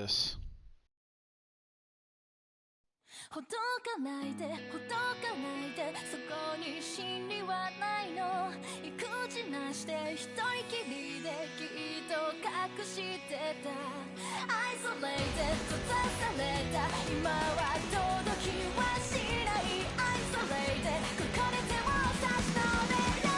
this. ほどかないでほどかないでそこに真理はないの意気地なして一人きりできっと隠してた Isolated 閉ざされた今は届きはしない Isolated ここで手を差し伸べろ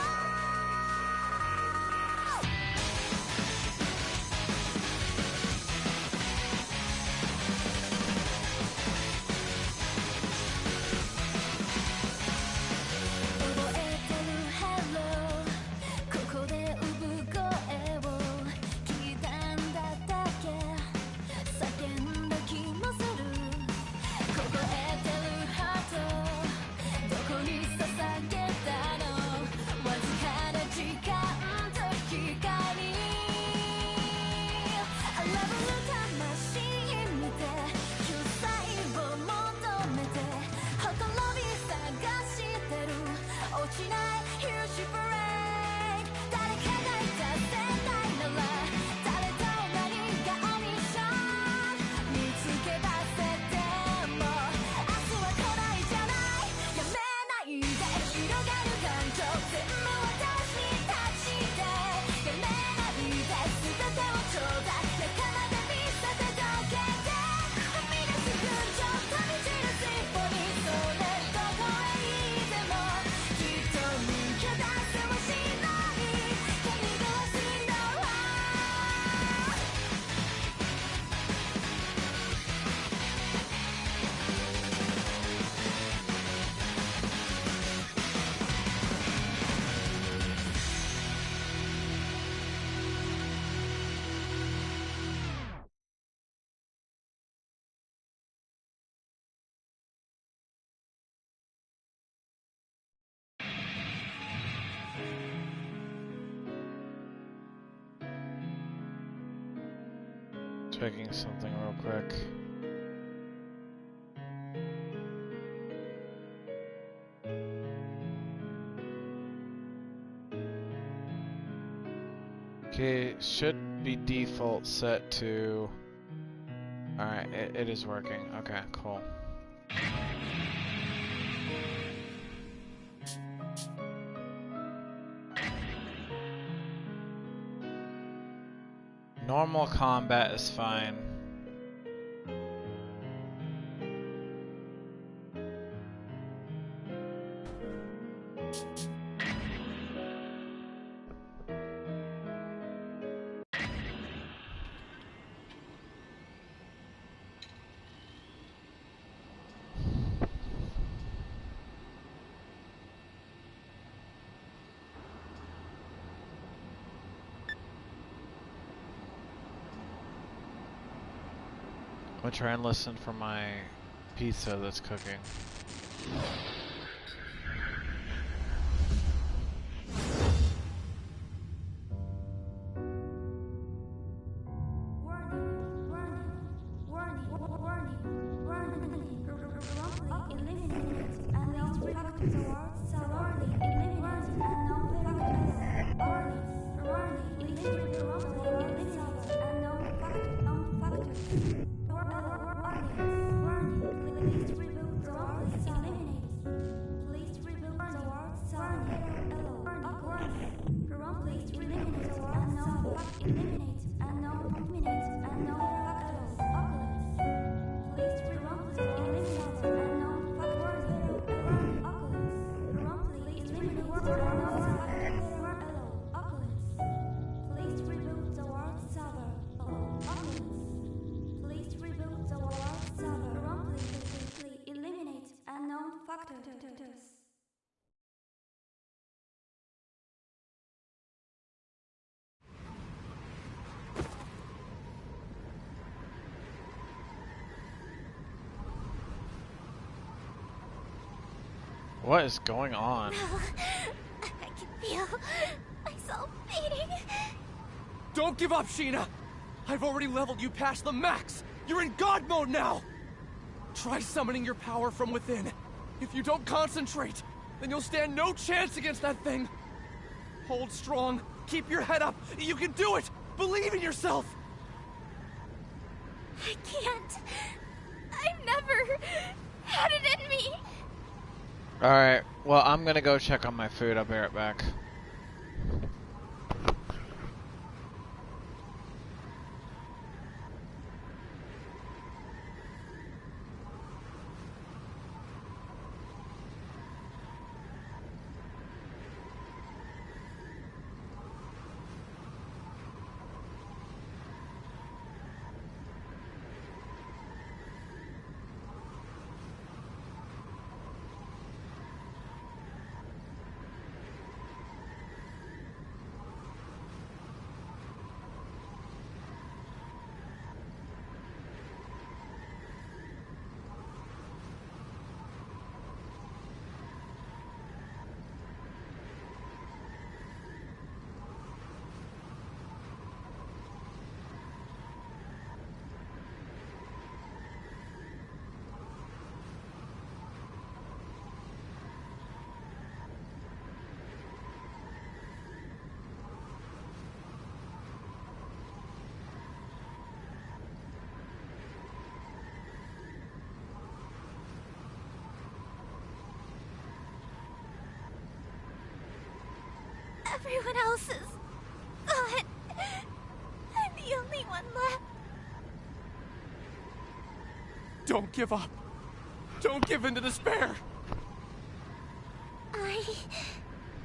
Checking something real quick. Okay, should be default set to... Alright, it is working. Okay, cool. Normal combat is fine. I'm gonna try and listen for my pizza that's cooking. What is going on? I can feel myself fading. Don't give up, Sheena! I've already leveled you past the max! You're in God mode now! Try summoning your power from within. If you don't concentrate, then you'll stand no chance against that thing. Hold strong. Keep your head up. You can do it! Believe in yourself! I can't. I've never had it in me. Alright, well, I'm gonna go check on my food. I'll be right back. Everyone else is gone. I'm the only one left. Don't give up. Don't give in to despair. I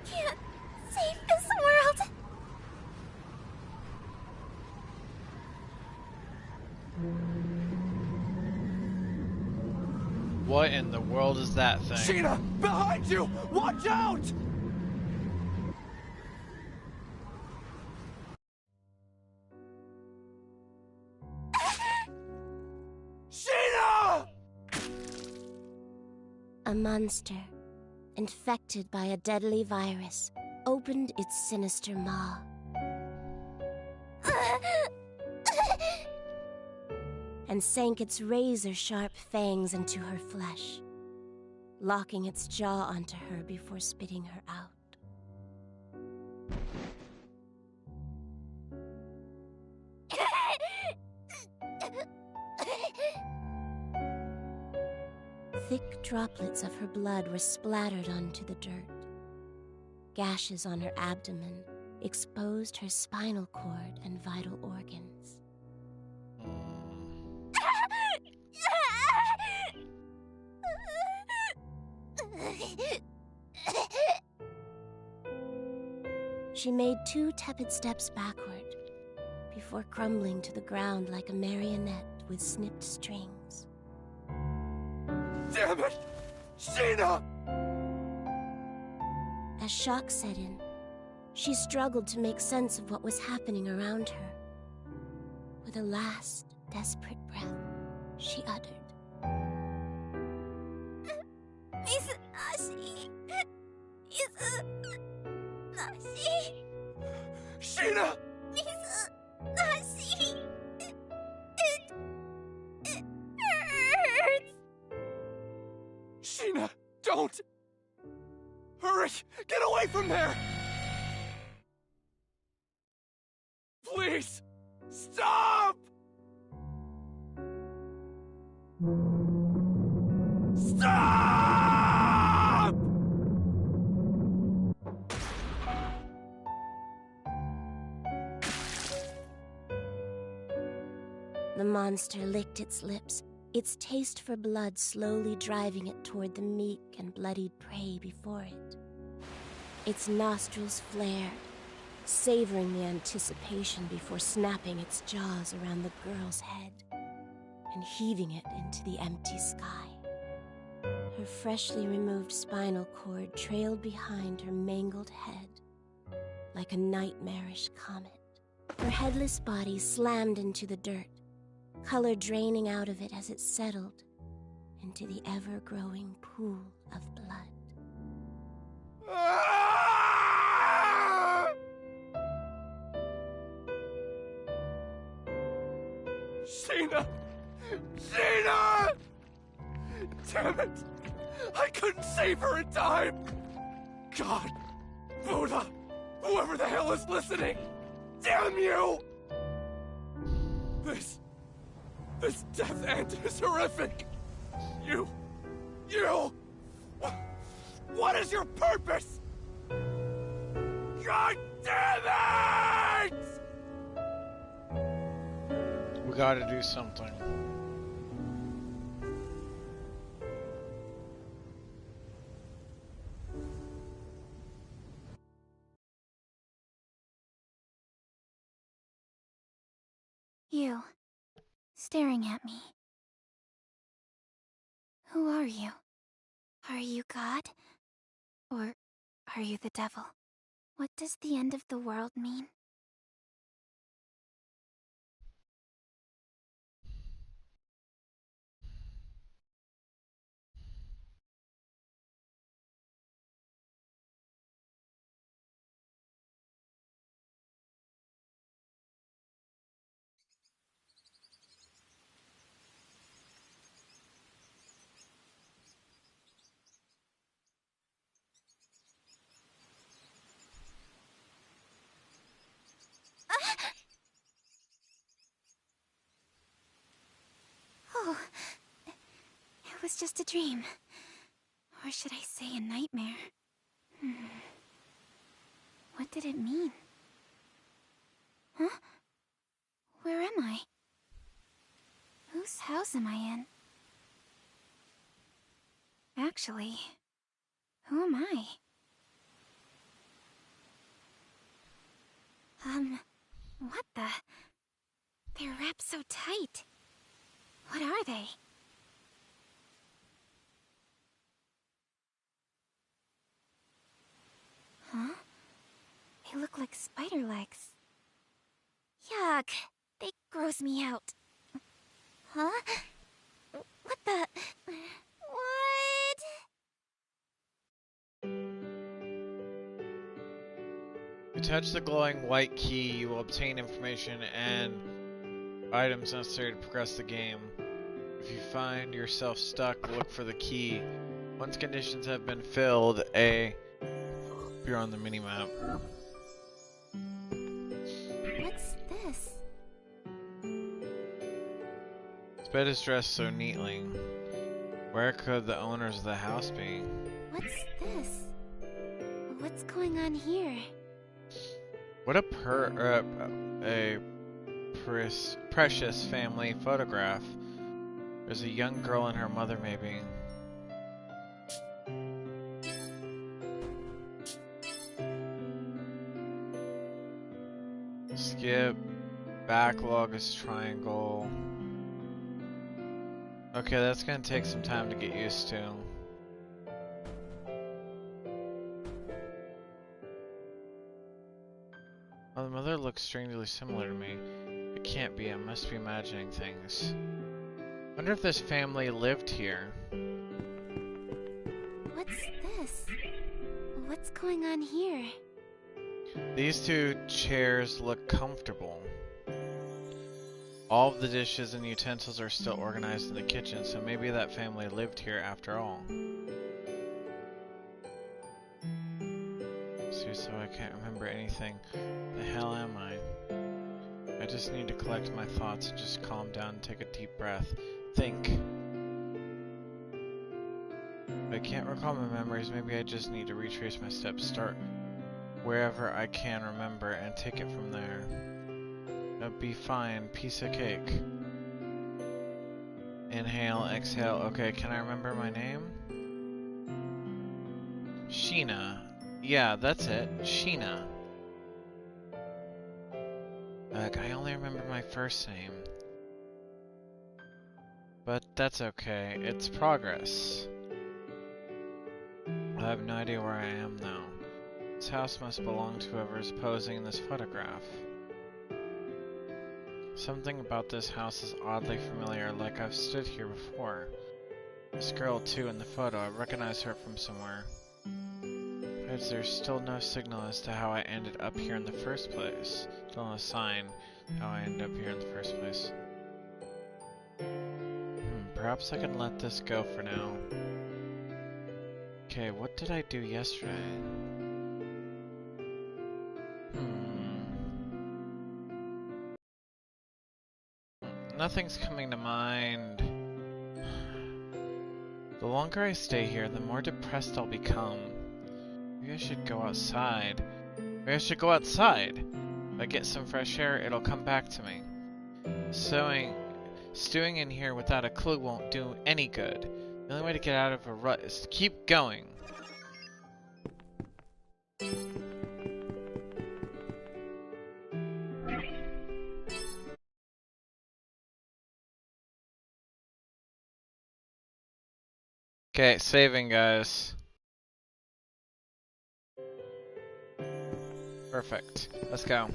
can't save this world. What in the world is that thing? Sheena, behind you! Watch out! Sheena! A monster, infected by a deadly virus, opened its sinister maw. And sank its razor-sharp fangs into her flesh, locking its jaw onto her before spitting her out. Thick droplets of her blood were splattered onto the dirt. Gashes on her abdomen exposed her spinal cord and vital organs. She made 2 tepid steps backward before crumbling to the ground like a marionette with snipped strings. Damn it! Sheena! As shock set in, she struggled to make sense of what was happening around her. With a last, desperate breath, she uttered, Sheena! It hurts! Sheena, don't! Hurry! Get away from there! Please! Stop! Stop! The monster licked its lips, its taste for blood slowly driving it toward the meek and bloodied prey before it. Its nostrils flared, savoring the anticipation before snapping its jaws around the girl's head and heaving it into the empty sky. Her freshly removed spinal cord trailed behind her mangled head like a nightmarish comet. Her headless body slammed into the dirt, color draining out of it as it settled into the ever-growing pool of blood. Sheena! Sheena! Damn it! I couldn't save her in time! God! Buddha! Whoever the hell is listening! Damn you! This death end is horrific! You... What is your purpose? God damn it! We gotta do something. You, staring at me. Who are you? Are you God? Or are you the devil? What does the end of the world mean? Oh, it was just a dream. Or should I say a nightmare? What did it mean? Huh? Where am I? Whose house am I in? Actually, who am I? What the? They're wrapped so tight. What are they? Huh? They look like spider legs. Yuck! They gross me out. Huh? What the? What? If you touch the glowing white key, you will obtain information and items necessary to progress the game. If you find yourself stuck, look for the key. Once conditions have been filled, appear on the minimap. What's this? This bed is dressed so neatly. Where could the owners of the house be? What's this? What's going on here? What a precious family photograph. There's a young girl and her mother, maybe. Skip. Backlog is triangle. Okay, that's gonna take some time to get used to. Oh, the mother looks strangely similar to me. It can't be, I must be imagining things. Wonder if this family lived here. What's this? What's going on here? These two chairs look comfortable. All of the dishes and utensils are still organized in the kitchen, so maybe that family lived here after all. So I can't remember anything. The hell am I? I just need to collect my thoughts and just calm down and take a deep breath. Think. If I can't recall my memories, maybe I just need to retrace my steps, start wherever I can remember, and take it from there. That'd be fine. Piece of cake. Inhale, exhale. Okay, can I remember my name? Sheena. Yeah, that's it. Sheena. Ugh, I only remember my first name. But that's okay. It's progress. I have no idea where I am now. This house must belong to whoever is posing in this photograph. Something about this house is oddly familiar, like I've stood here before. This girl, too, in the photo, I recognize her from somewhere. But there's still no signal as to how I ended up here in the first place. Still no sign how I ended up here in the first place. Perhaps I can let this go for now. Okay, what did I do yesterday? nothing's coming to mind. The longer I stay here, the more depressed I'll become. Maybe I should go outside. Maybe I should go outside. If I get some fresh air, it'll come back to me. Stewing in here without a clue won't do any good. The only way to get out of a rut is to keep going. Okay, saving, guys. Perfect. Let's go.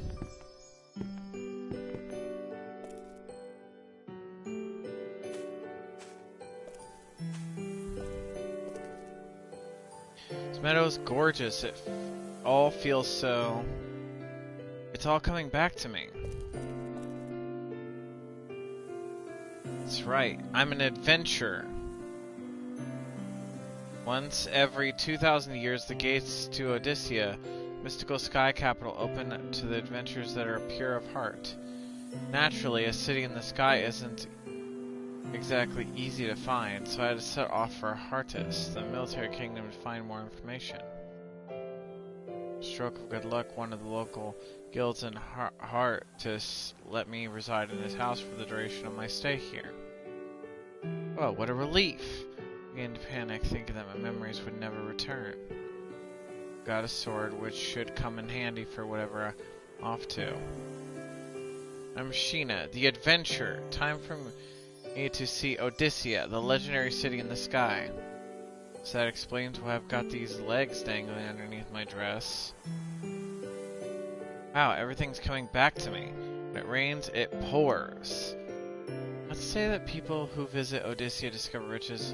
This meadow is gorgeous. It all feels so... It's all coming back to me. That's right. I'm an adventurer. Once every 2,000 years, the gates to Odyssea, mystical sky capital, open to the adventurers that are pure of heart. Naturally, a city in the sky isn't exactly easy to find, so I had to set off for Heartis, the military kingdom, to find more information. Stroke of good luck, one of the local guilds in Heartis let me reside in his house for the duration of my stay here. Oh, what a relief! I began to panic, thinking that my memories would never return. Got a sword, which should come in handy for whatever I'm off to. I'm Sheena, the adventurer. Time for me to see Odyssea, the legendary city in the sky. So that explains why I've got these legs dangling underneath my dress. Wow, everything's coming back to me. When it rains, it pours. Let's say that people who visit Odyssea discover riches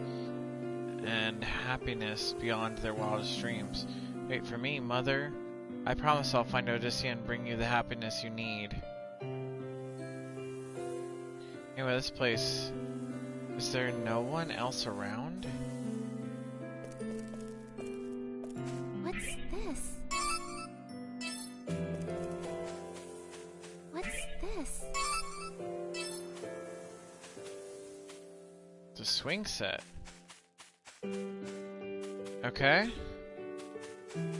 and happiness beyond their wildest dreams. Wait for me, Mother. I promise I'll find Odyssea and bring you the happiness you need. Anyway, this place... Is there no one else around? What's this? What's this? It's a swing set. Okay.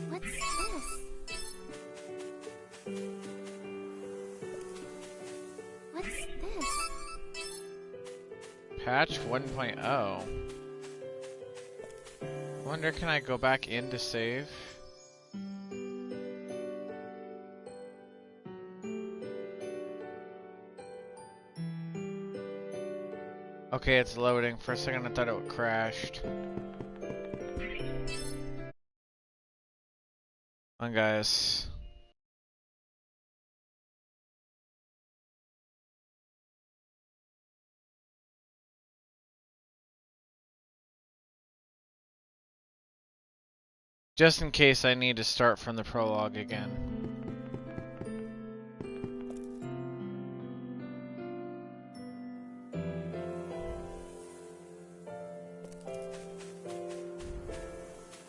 What's this? What's this? Patch 1.0. I wonder, can I go back in to save? Okay, it's loading. For a second I thought it crashed. Come on, guys. Just in case I need to start from the prologue again.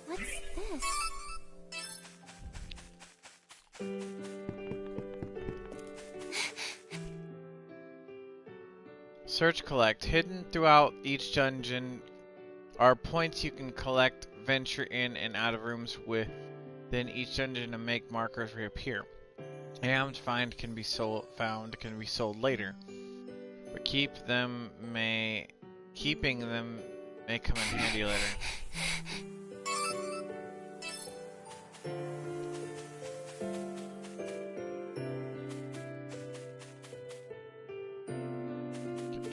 What's this? Search, collect. Hidden throughout each dungeon are points you can collect, venture in and out of rooms within each dungeon to make markers reappear. Items can be sold later, but keeping them may come in handy later.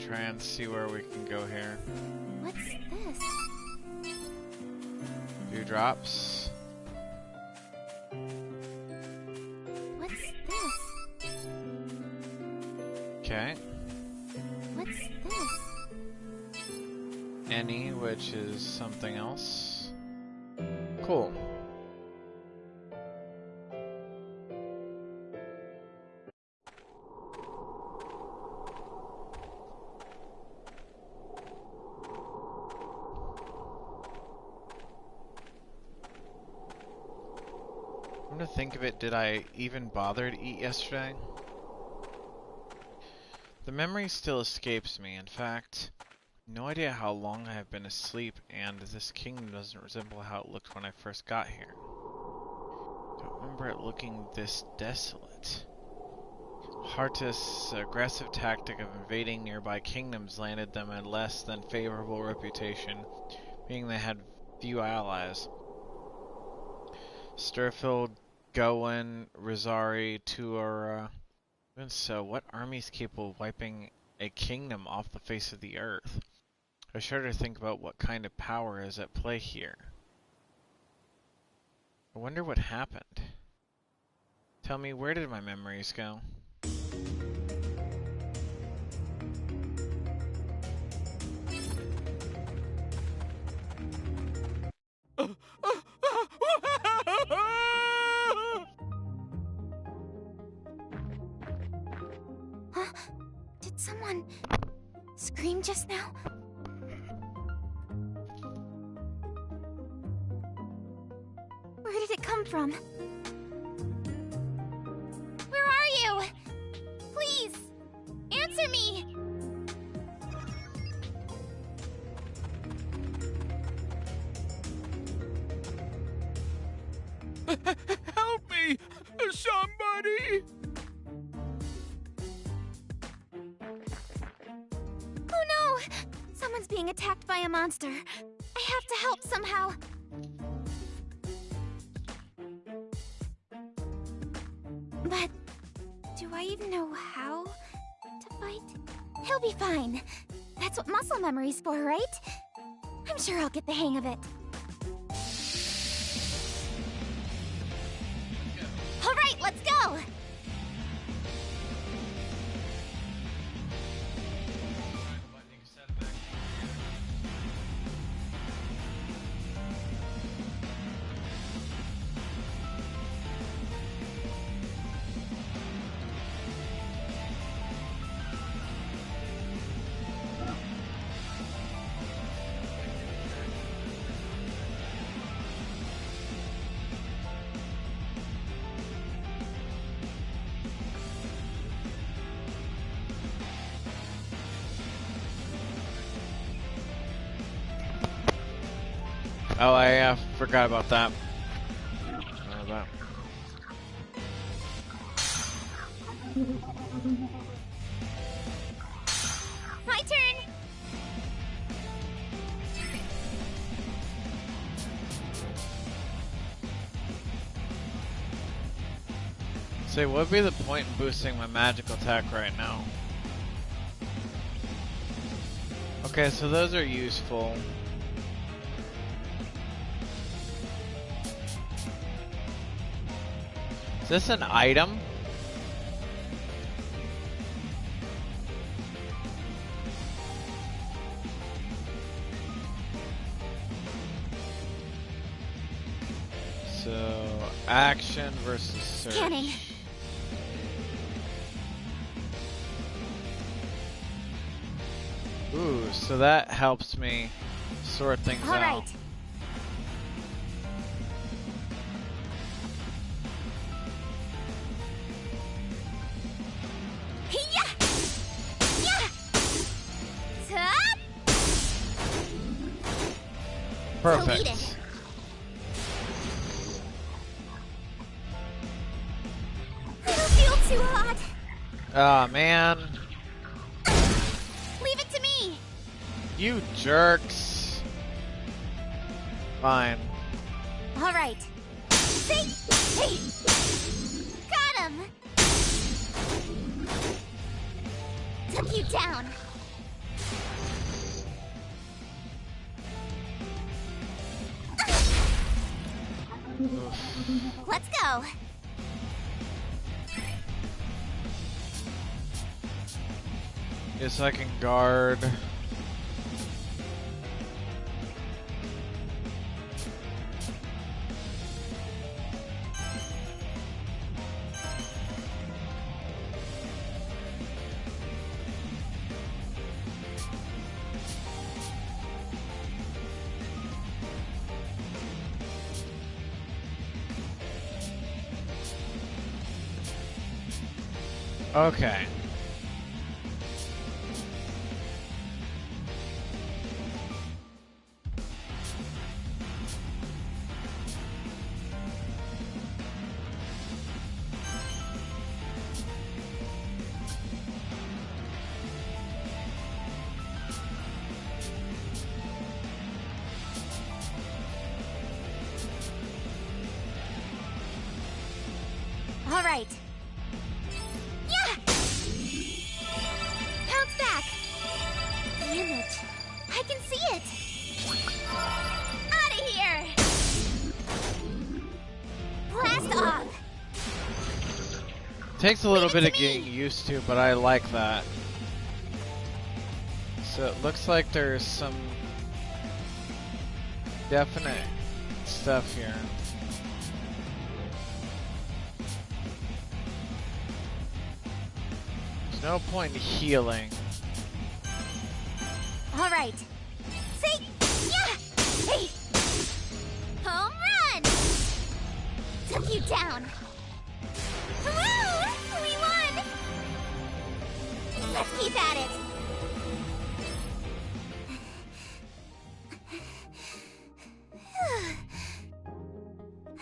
Try and see where we can go here. What's this? Dewdrops. What's this? Okay. What's this? Any, which is something else. Cool. Come to think of it, did I even bother to eat yesterday? The The memory still escapes me. In fact, no idea how long I have been asleep, and this kingdom doesn't resemble how it looked when I first got here. Don't remember it looking this desolate. Hartis' aggressive tactic of invading nearby kingdoms landed them a less than favorable reputation, being they had few allies. Sturfield, Gowen, Rosari, Tuara. Even so, what army is capable of wiping a kingdom off the face of the earth? I shudder to think about what kind of power is at play here. I wonder what happened. Tell me, where did my memories go? Huh? Did someone scream just now? Where did it come from? Where are you? Please, answer me! Help me! Somebody! Oh no! Someone's being attacked by a monster. I have to help somehow. But do I even know how to fight? He'll be fine. That's what muscle memory's for, right? I'm sure I'll get the hang of it. All right, let's go! Oh, I forgot about that. My turn! Say, what would be the point in boosting my magical attack right now? Okay, so those are useful. Is this an item? So, action versus search. Scanning. Ooh, so that helps me sort things All out. right. Perfect. I don't feel too hot. Ah, man. Leave it to me. You jerks. Fine. All right. Hey. Got him. Took you down. Let's go. Yes, I can guard. Okay. right. Yeah! Bounce back! Damage. I can see it! Out of here! Blast off! Takes a little bit of getting used to, but I like that. So it looks like there's some definite stuff here. There's no point in healing. All right. See? Yeah! Hey! Home run! Took you down. Woo! We won! Let's keep at it.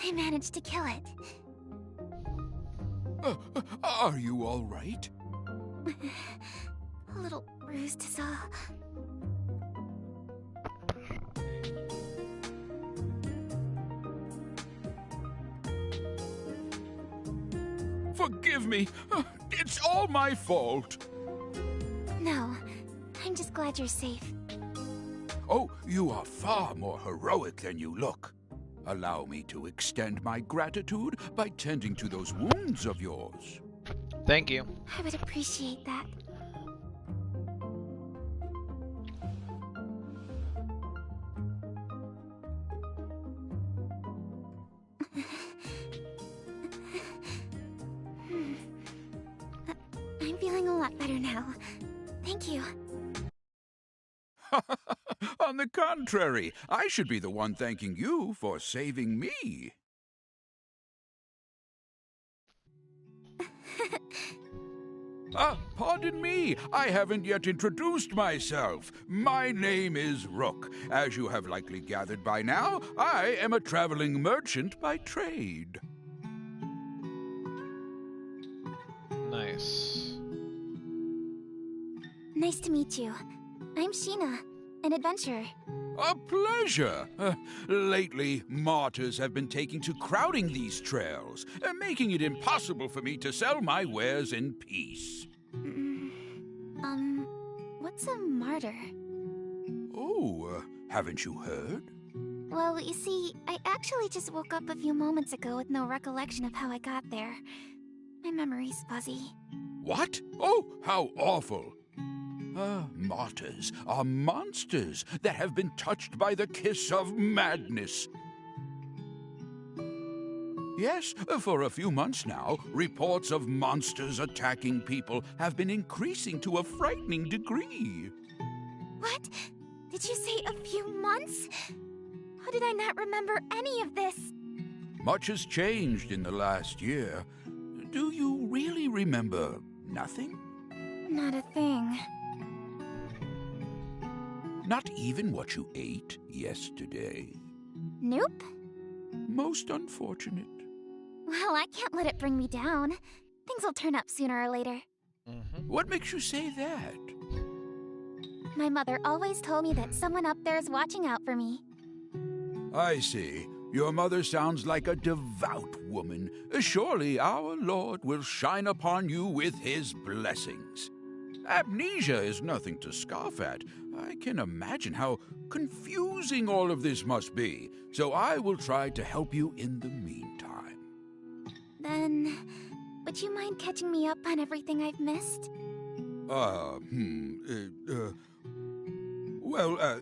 I managed to kill it. Are you all right? A little bruised is all. Forgive me. It's all my fault. No, I'm just glad you're safe. Oh, you are far more heroic than you look. Allow me to extend my gratitude by tending to those wounds of yours. Thank you. I would appreciate that. I'm feeling a lot better now. Thank you. On the contrary, I should be the one thanking you for saving me. Pardon me, I haven't yet introduced myself. My name is Rook. As you have likely gathered by now, I am a traveling merchant by trade. Nice. Nice to meet you. I'm Sheena, an adventurer. A pleasure. Lately, martyrs have been taking to crowding these trails, making it impossible for me to sell my wares in peace. What's a martyr? Oh, haven't you heard? Well, you see, I actually just woke up a few moments ago with no recollection of how I got there. My memory's fuzzy. What? Oh, how awful. Martyrs are monsters that have been touched by the kiss of madness. Yes, for a few months now, reports of monsters attacking people have been increasing to a frightening degree. What? Did you say a few months? How did I not remember any of this? Much has changed in the last year. Do you really remember nothing? Not a thing. Not even what you ate yesterday? Nope. Most unfortunate. Well, I can't let it bring me down. Things will turn up sooner or later. What makes you say that? My mother always told me that someone up there is watching out for me. I see. Your mother sounds like a devout woman. Surely our Lord will shine upon you with his blessings. Amnesia is nothing to scoff at. I can imagine how confusing all of this must be, so I will try to help you in the meantime. Then, would you mind catching me up on everything I've missed? Well,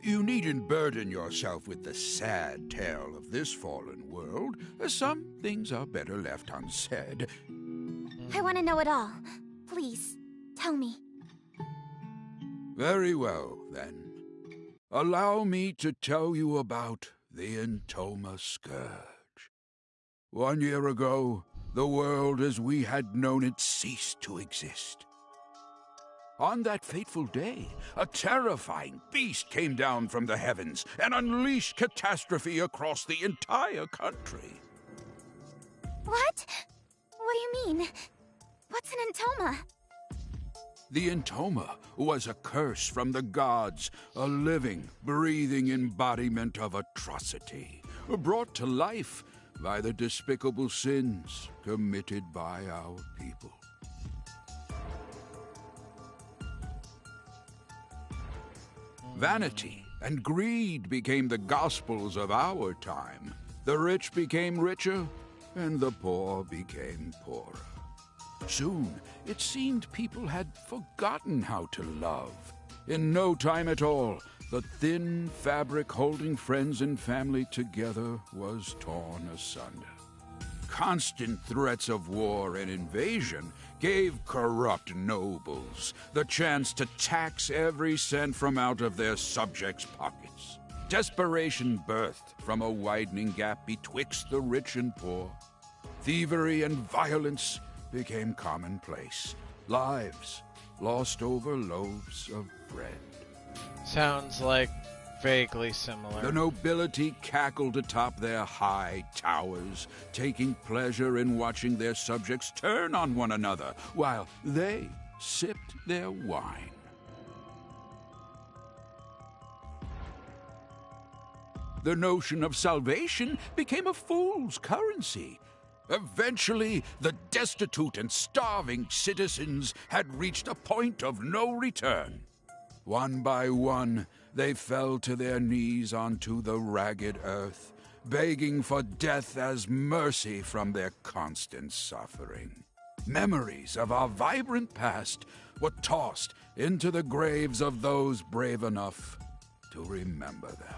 you needn't burden yourself with the sad tale of this fallen world. Some things are better left unsaid. I want to know it all. Please, tell me. Very well, then. Allow me to tell you about the Intoma Scourge. 1 year ago, the world as we had known it ceased to exist. On that fateful day, a terrifying beast came down from the heavens and unleashed catastrophe across the entire country. What? What do you mean? What's an Intoma? The Intoma was a curse from the gods, a living, breathing embodiment of atrocity, brought to life by the despicable sins committed by our people. Vanity and greed became the gospels of our time. The rich became richer, and the poor became poorer. Soon, it seemed people had forgotten how to love. In no time at all, the thin fabric holding friends and family together was torn asunder. Constant threats of war and invasion gave corrupt nobles the chance to tax every cent from out of their subjects' pockets. Desperation birthed from a widening gap betwixt the rich and poor. Thievery and violence became commonplace. Lives lost over loaves of bread. Sounds like vaguely similar. The nobility cackled atop their high towers, taking pleasure in watching their subjects turn on one another while they sipped their wine. The notion of salvation became a fool's currency. Eventually, the destitute and starving citizens had reached a point of no return. One by one, they fell to their knees onto the ragged earth, begging for death as mercy from their constant suffering. Memories of our vibrant past were tossed into the graves of those brave enough to remember them.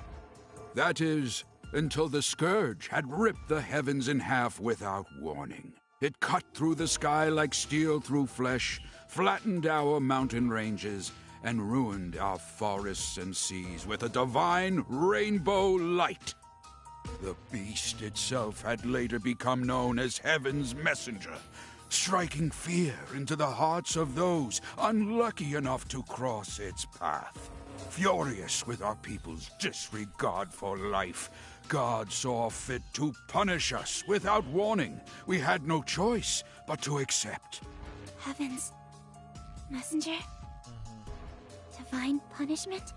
That is, until the scourge had ripped the heavens in half without warning. It cut through the sky like steel through flesh, flattened our mountain ranges, and ruined our forests and seas with a divine rainbow light. The beast itself had later become known as Heaven's Messenger, striking fear into the hearts of those unlucky enough to cross its path. Furious with our people's disregard for life, God saw fit to punish us without warning. We had no choice but to accept. Heavens. Messenger? Divine punishment?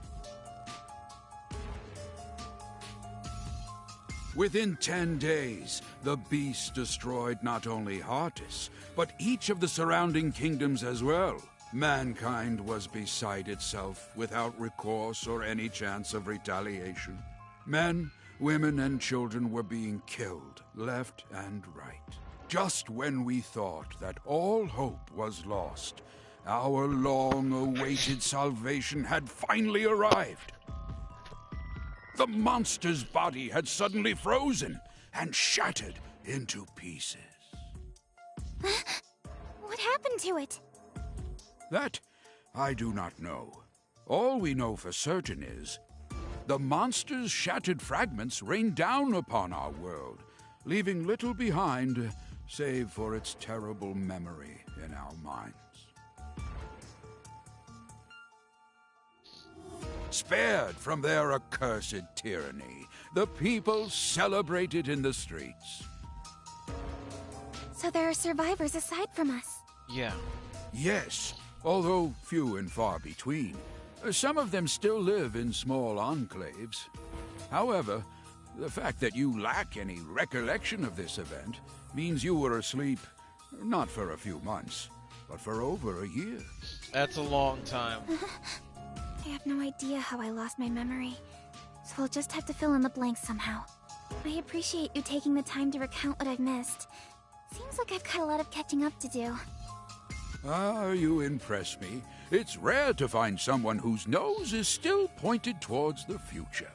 Within 10 days, the beast destroyed not only Heartis, but each of the surrounding kingdoms as well. Mankind was beside itself, without recourse or any chance of retaliation. Men, women, and children were being killed, left and right. Just when we thought that all hope was lost, our long-awaited salvation had finally arrived. The monster's body had suddenly frozen and shattered into pieces. What happened to it? That I do not know. All we know for certain is the monster's shattered fragments rained down upon our world, leaving little behind save for its terrible memory in our minds. Spared from their accursed tyranny, the people celebrated in the streets. So there are survivors aside from us? Yeah. Yes, although few and far between. Some of them still live in small enclaves. However, the fact that you lack any recollection of this event means you were asleep, not for a few months, but for over a year. That's a long time. I have no idea how I lost my memory, so I'll just have to fill in the blanks somehow. I appreciate you taking the time to recount what I've missed. Seems like I've got a lot of catching up to do. Ah, you impress me. It's rare to find someone whose nose is still pointed towards the future.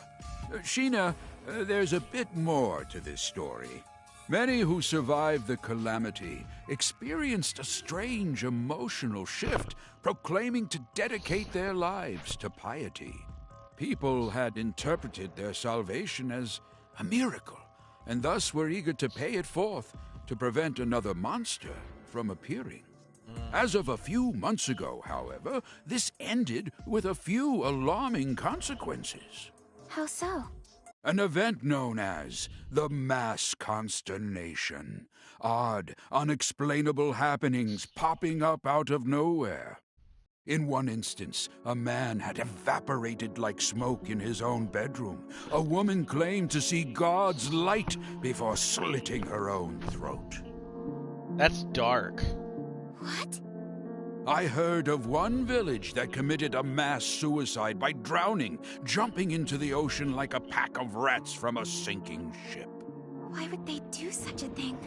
Sheena, there's a bit more to this story. Many who survived the calamity experienced a strange emotional shift, proclaiming to dedicate their lives to piety. People had interpreted their salvation as a miracle, and thus were eager to pay it forth to prevent another monster from appearing. As of a few months ago, however, this ended with a few alarming consequences. How so? An event known as the Mass Consternation. Odd, unexplainable happenings popping up out of nowhere. In one instance, a man had evaporated like smoke in his own bedroom. A woman claimed to see God's light before slitting her own throat. That's dark. What? I heard of one village that committed a mass suicide by drowning, jumping into the ocean like a pack of rats from a sinking ship. Why would they do such a thing?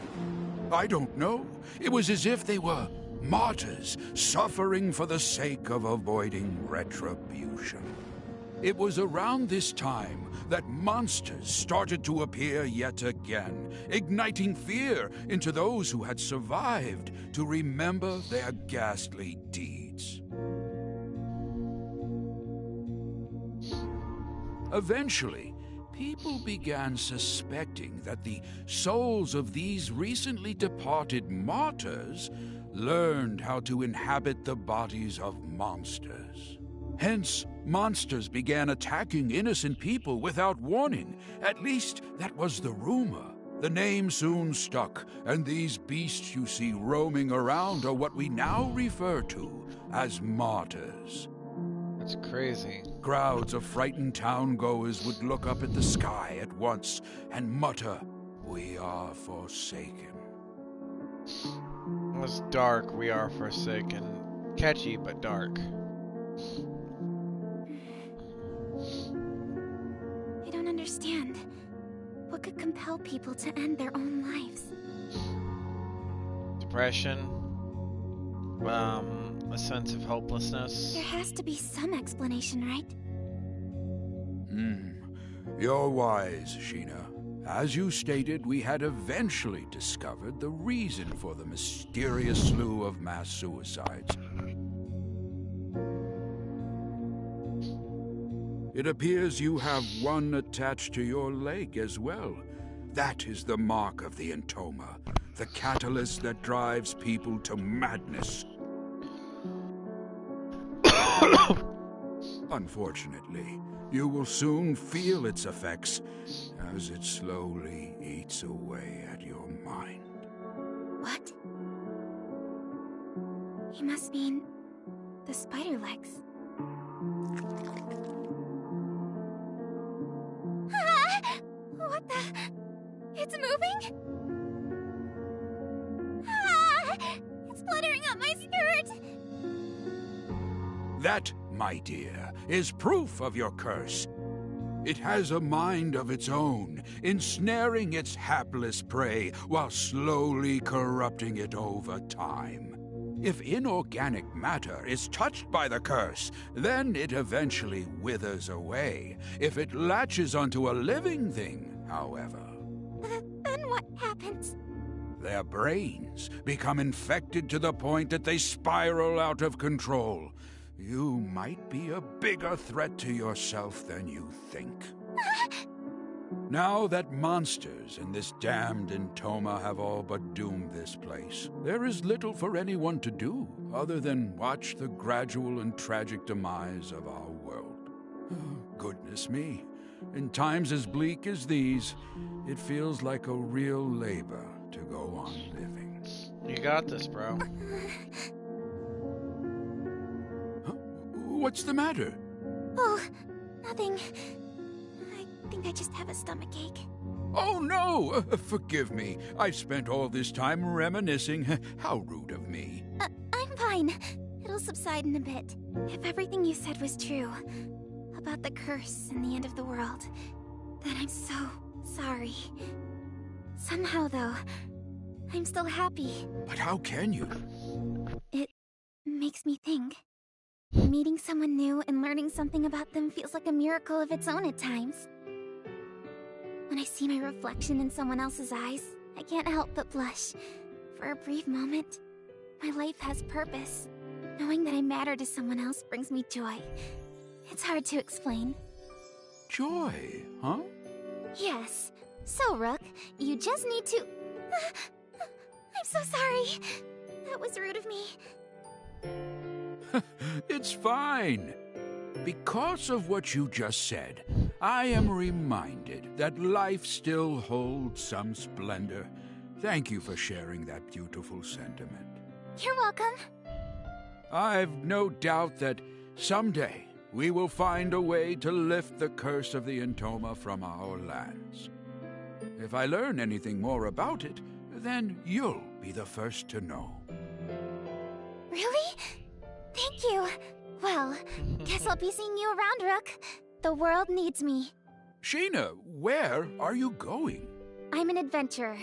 I don't know. It was as if they were martyrs, suffering for the sake of avoiding retribution. It was around this time that monsters started to appear yet again, igniting fear into those who had survived to remember their ghastly deeds. Eventually, people began suspecting that the souls of these recently departed martyrs learned how to inhabit the bodies of monsters. Hence, monsters began attacking innocent people without warning. At least, that was the rumor. The name soon stuck, and these beasts you see roaming around are what we now refer to as martyrs. That's crazy. Crowds of frightened town-goers would look up at the sky at once and mutter, "We are forsaken." It was dark, we are forsaken. Catchy, but dark. I don't understand. What could compel people to end their own lives? Depression. A sense of hopelessness. There has to be some explanation, right? You're wise, Sheena. As you stated, we had eventually discovered the reason for the mysterious slew of mass suicides. It appears you have one attached to your leg as well. That is the mark of the Intoma, the catalyst that drives people to madness. Unfortunately, you will soon feel its effects as it slowly eats away at your mind. What? He must mean the spider legs. Ah! What the? It's moving? Ah! It's fluttering up my skirt! That, my dear, is proof of your curse. It has a mind of its own, ensnaring its hapless prey while slowly corrupting it over time. If inorganic matter is touched by the curse, then it eventually withers away. If it latches onto a living thing, however, Then what happens? their brains become infected to the point that they spiral out of control. You might be a bigger threat to yourself than you think. Now that monsters and this damned Intoma have all but doomed this place, there is little for anyone to do other than watch the gradual and tragic demise of our world. Oh, goodness me. In times as bleak as these, it feels like a real labor to go on living. You got this, bro. What's the matter? Oh, nothing. I think I just have a stomachache. Oh, no! Forgive me. I've spent all this time reminiscing. How rude of me. I'm fine. It'll subside in a bit. If everything you said was true, about the curse and the end of the world, then I'm so sorry. Somehow, though, I'm still happy. But how can you? It makes me think. Meeting someone new and learning something about them feels like a miracle of its own at times. When I see my reflection in someone else's eyes, I can't help but blush. For a brief moment, my life has purpose. Knowing that I matter to someone else brings me joy. It's hard to explain. Joy, huh? Yes. So, Rook, you just need to... I'm so sorry. That was rude of me. It's fine. Because of what you just said, I am reminded that life still holds some splendor. Thank you for sharing that beautiful sentiment. You're welcome. I've no doubt that someday we will find a way to lift the curse of the Intoma from our lands. If I learn anything more about it, then you'll be the first to know. Really? Thank you. Well, guess I'll be seeing you around, Rook. The world needs me. Sheena, where are you going? I'm an adventurer.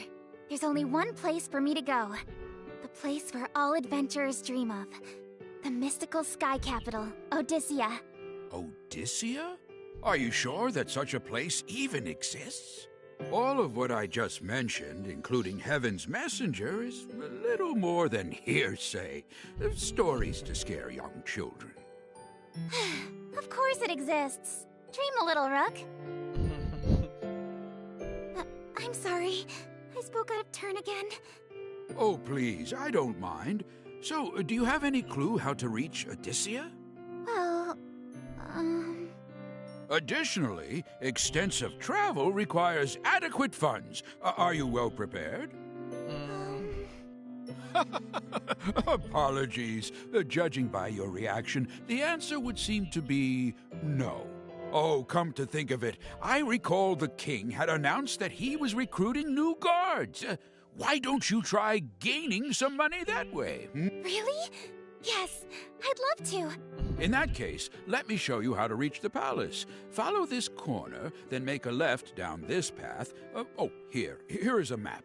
There's only one place for me to go. The place where all adventurers dream of. The mystical sky capital, Odyssea. Odyssea? Are you sure that such a place even exists? All of what I just mentioned, including Heaven's Messenger, is a little more than hearsay. Stories to scare young children. Of course it exists. Dream a little, Rook. I'm sorry. I spoke out of turn again. Oh, please, I don't mind. So, do you have any clue how to reach Odyssea? Well, Additionally, extensive travel requires adequate funds. Are you well prepared? Apologies. Judging by your reaction, the answer would seem to be no. Oh, come to think of it, I recall the king had announced that he was recruiting new guards. Why don't you try gaining some money that way? Really? Yes, I'd love to. In that case, let me show you how to reach the palace. Follow this corner, then make a left down this path. Here is a map.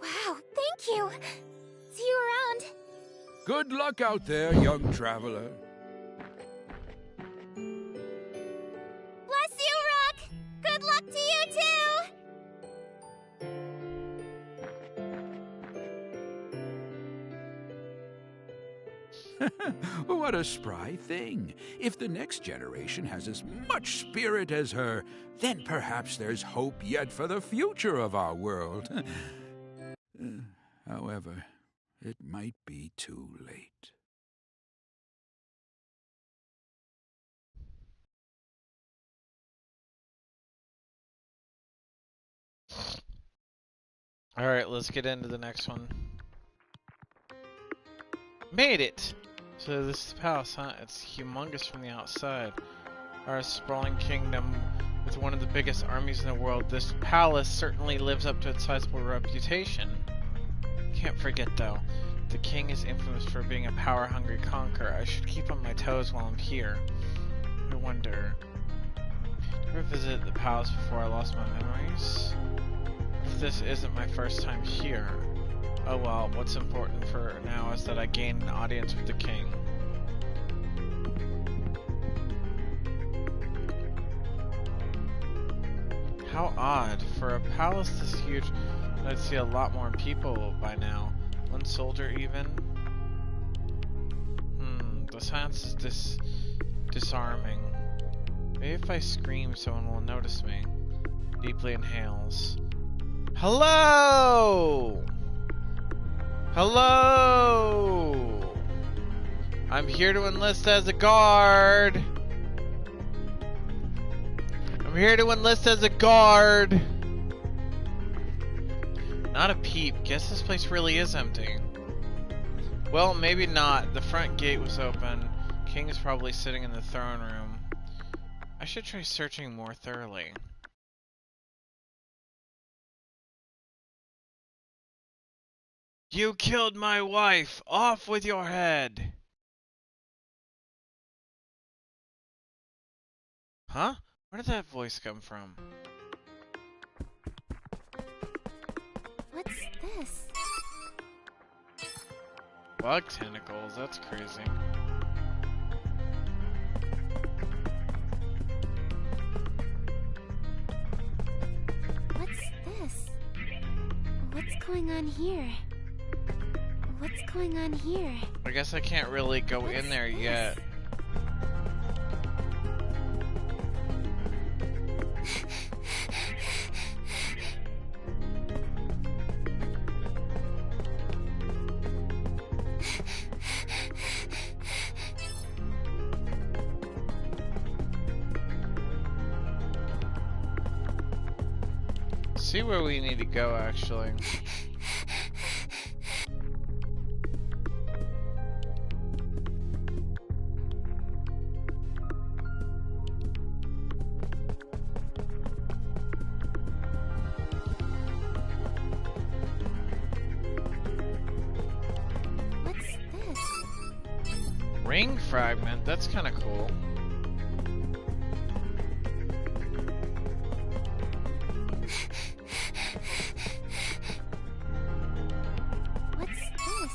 Wow, thank you. See you around. Good luck out there, young traveler. Bless you, Rook. Good luck to you too. What a spry thing. If the next generation has as much spirit as her, then perhaps there's hope yet for the future of our world. However, it might be too late. Alright, let's get into the next one. Made it! So this is the palace, huh? It's humongous from the outside. Our sprawling kingdom with one of the biggest armies in the world. This palace certainly lives up to its sizable reputation. Can't forget though, the king is infamous for being a power-hungry conqueror. I should keep on my toes while I'm here. I wonder... Did I ever visit the palace before I lost my memories? If this isn't my first time here. Oh well, what's important for now is that I gain an audience with the king. How odd. For a palace this huge, I'd see a lot more people by now. One soldier even. The silence is disarming. Maybe if I scream someone will notice me. Deeply inhales. Hello! Hello! I'm here to enlist as a guard. I'm here to enlist as a guard. Not a peep. Guess this place really is empty. Well, maybe not. The front gate was open. King is probably sitting in the throne room. I should try searching more thoroughly. You killed my wife! Off with your head! Huh? Where did that voice come from? What's this? Bug tentacles, that's crazy. What's this? What's going on here? What's going on here? I guess I can't really go in there yet. See where we need to go, actually. fragment. That's kind of cool. What's this?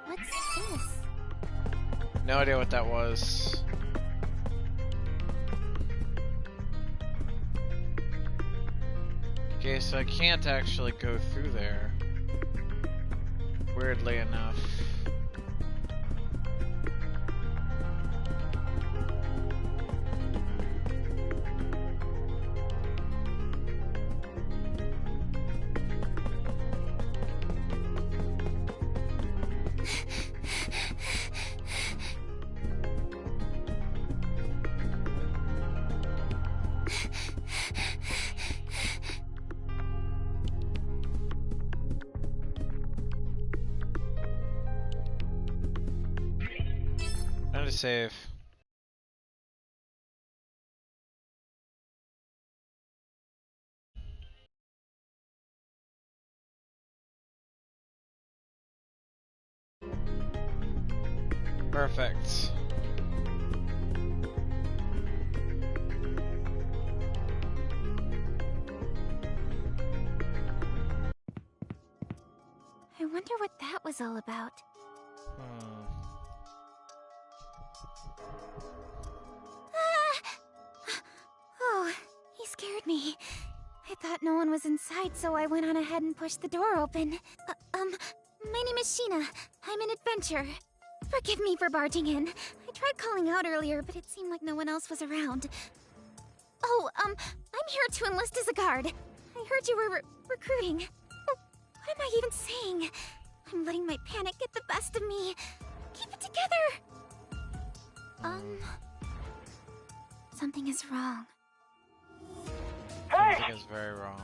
What's this? No idea what that was. Okay, so I can't actually go through there. Weirdly enough. Time to save. Perfect. I wonder what that was all about. Oh, he scared me. I thought no one was inside, so I went on ahead and pushed the door open. My name is Sheena. I'm an adventurer. Forgive me for barging in. I tried calling out earlier, but it seemed like no one else was around. Oh, I'm here to enlist as a guard. I heard you were recruiting. What am I even saying? I'm letting my panic get the best of me. Keep it together! Something is wrong. Something is very wrong.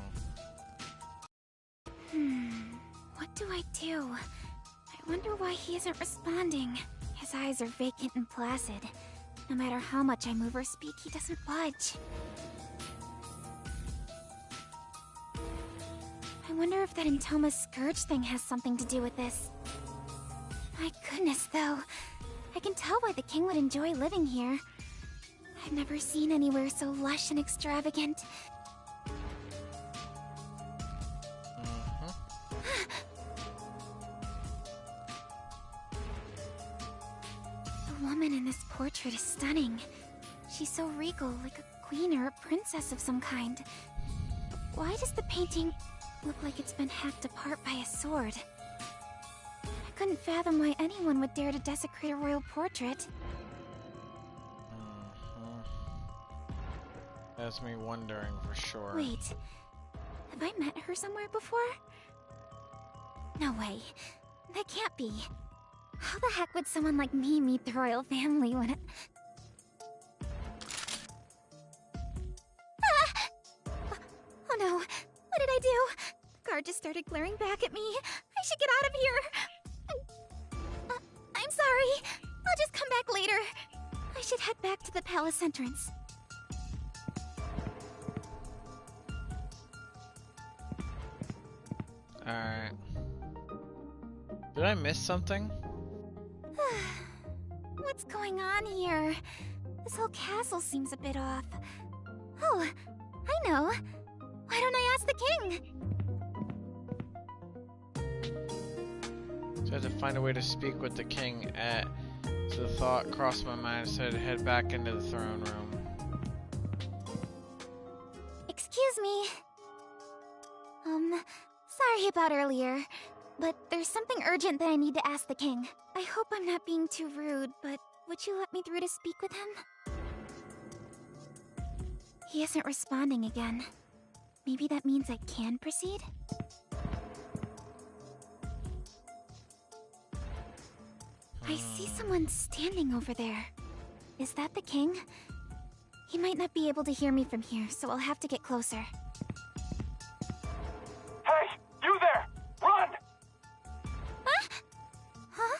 What do I do? I wonder why he isn't responding. His eyes are vacant and placid. No matter how much I move or speak, he doesn't budge. I wonder if that Intoma Scourge thing has something to do with this. My goodness, though. I can tell why the king would enjoy living here. I've never seen anywhere so lush and extravagant. The woman in this portrait is stunning. She's so regal, like a queen or a princess of some kind. Why does the painting look like it's been hacked apart by a sword? I couldn't fathom why anyone would dare to desecrate a royal portrait. That's me wondering for sure. Wait, have I met her somewhere before? No way. That can't be. How the heck would someone like me meet the royal family when it... Oh no, what did I do? The guard just started glaring back at me. I should get out of here. I'm sorry. I'll just come back later. I should head back to the palace entrance. Alright. Did I miss something? What's going on here? This whole castle seems a bit off. Oh, I know. Why don't I ask the king? So I had to find a way to speak with the king at... So the thought crossed my mind, so I had to head back into the throne room. Excuse me. Sorry about earlier, but there's something urgent that I need to ask the king. I hope I'm not being too rude, but would you let me through to speak with him? He isn't responding again. Maybe that means I can proceed? I see someone standing over there. Is that the king? He might not be able to hear me from here, so I'll have to get closer. Hey! You there! Run! Huh?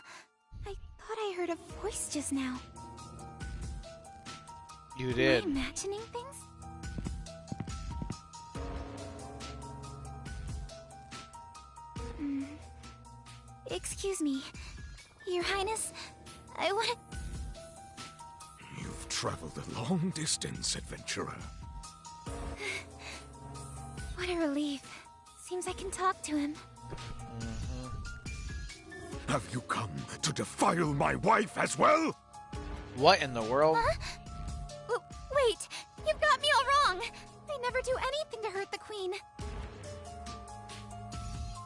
I thought I heard a voice just now. You did. Am I imagining things? Excuse me, Your Highness. I want. You've traveled a long distance, adventurer. What a relief. Seems I can talk to him. Have you come to defile my wife as well? What in the world? Huh? Wait, you've got me all wrong. I never do anything to hurt the Queen.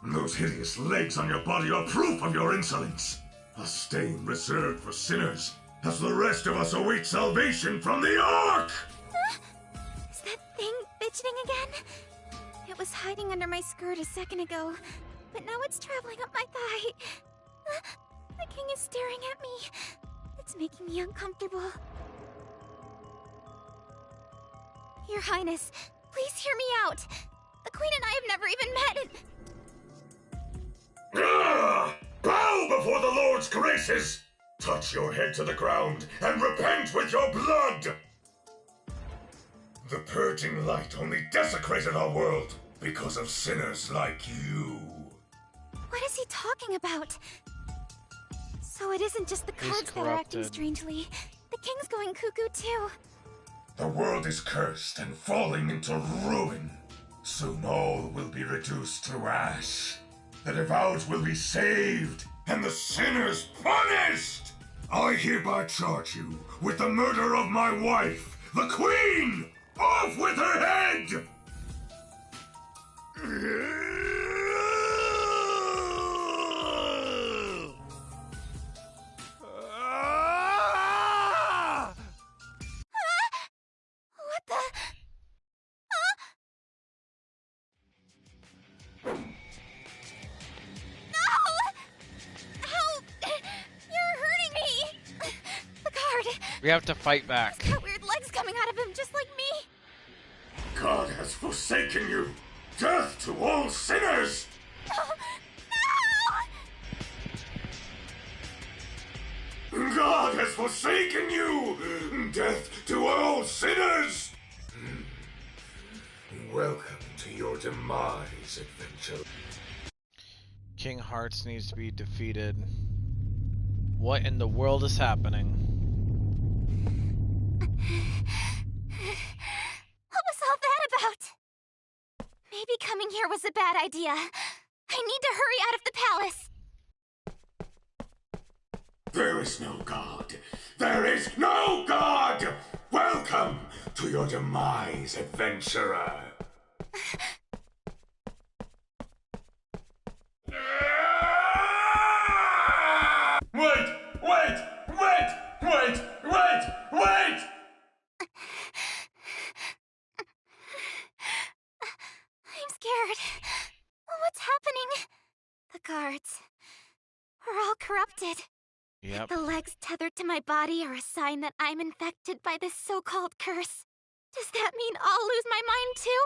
Those hideous legs on your body are proof of your insolence. A stain reserved for sinners, as the rest of us await salvation from the Ark! Is that thing fidgeting again? It was hiding under my skirt a second ago, but now it's traveling up my thigh. The king is staring at me. It's making me uncomfortable. Your Highness, please hear me out. The Queen and I have never even met and... Bow before the Lord's graces! Touch your head to the ground and repent with your blood! The purging light only desecrated our world because of sinners like you. What is he talking about? So it isn't just the cards that are acting strangely. The king's going cuckoo too. The world is cursed and falling into ruin. Soon all will be reduced to ash. The devout will be saved, and the sinners punished! I hereby charge you with the murder of my wife, the Queen! Off with her head! What the... We have to fight back. He's got weird legs coming out of him, just like me. God has forsaken you! Death to all sinners! No! God has forsaken you! Death to all sinners! Welcome to your demise, adventure. King Hearts needs to be defeated. What in the world is happening? What was all that about? Maybe coming here was a bad idea. I need to hurry out of the palace. There is no God. There is no God! Welcome to your demise, adventurer. Wait! Wait! Wait! Wait! Wait! Wait! I'm scared. What's happening? The guards are all corrupted. Yep. The legs tethered to my body are a sign that I'm infected by this so-called curse. Does that mean I'll lose my mind too?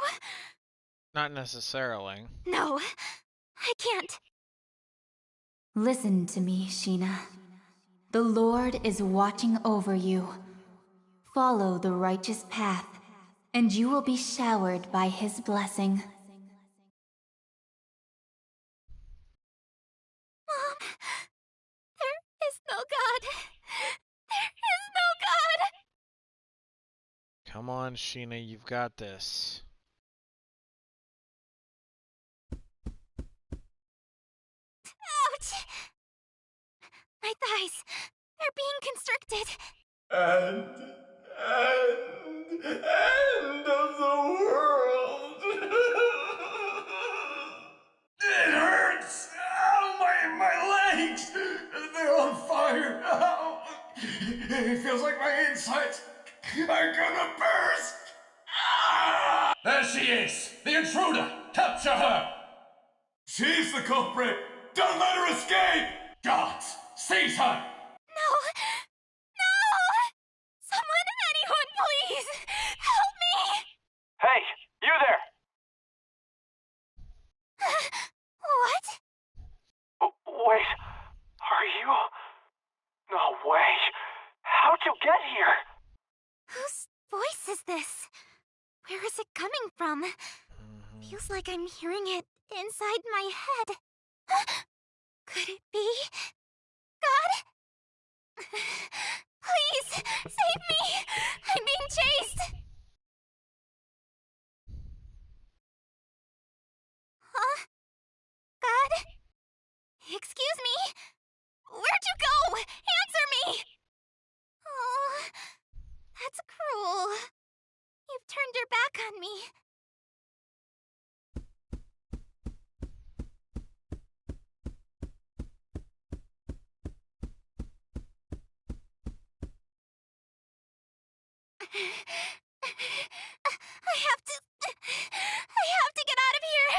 Not necessarily. No, I can't. Listen to me, Sheena. The Lord is watching over you. Follow the righteous path, and you will be showered by his blessing. Mom, there is no God. There is no God. Come on, Sheena, you've got this. Ouch! My thighs, they're being constricted. End of the world. It hurts. Ow, my legs. They're on fire. Ow. It feels like my insides are gonna burst. Ah! There she is! The intruder! Capture her! She's the culprit. Don't let her escape. Guards! Seize her! No! No! Someone, anyone, please! Help me! Hey! You there! What? Wait! Are you? No way! from. Feels like I'm hearing it inside my head. Could it be? God? Please, save me! I'm being chased! Huh? God? Excuse me? Where'd you go? Answer me! Oh, that's cruel. You've turned your back on me. I have to get out of here!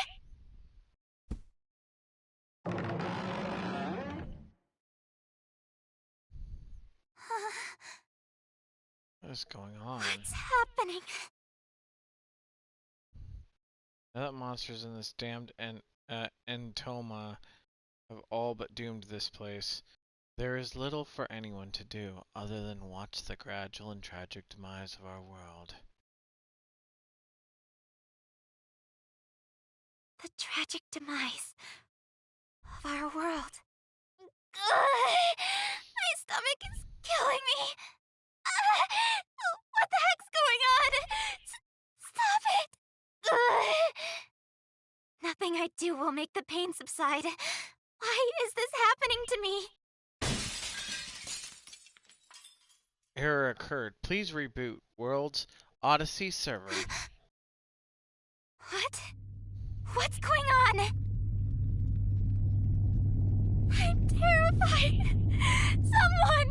What is going on? What's happening? Now that monsters in this damned Entoma have all but doomed this place, there is little for anyone to do other than watch the gradual and tragic demise of our world. The tragic demise of our world. My stomach is killing me. What the heck's going on? Stop it! Nothing I do will make the pain subside. Why is this happening to me? Error occurred. Please reboot World's Odyssey server. What? What's going on? I'm terrified. Someone,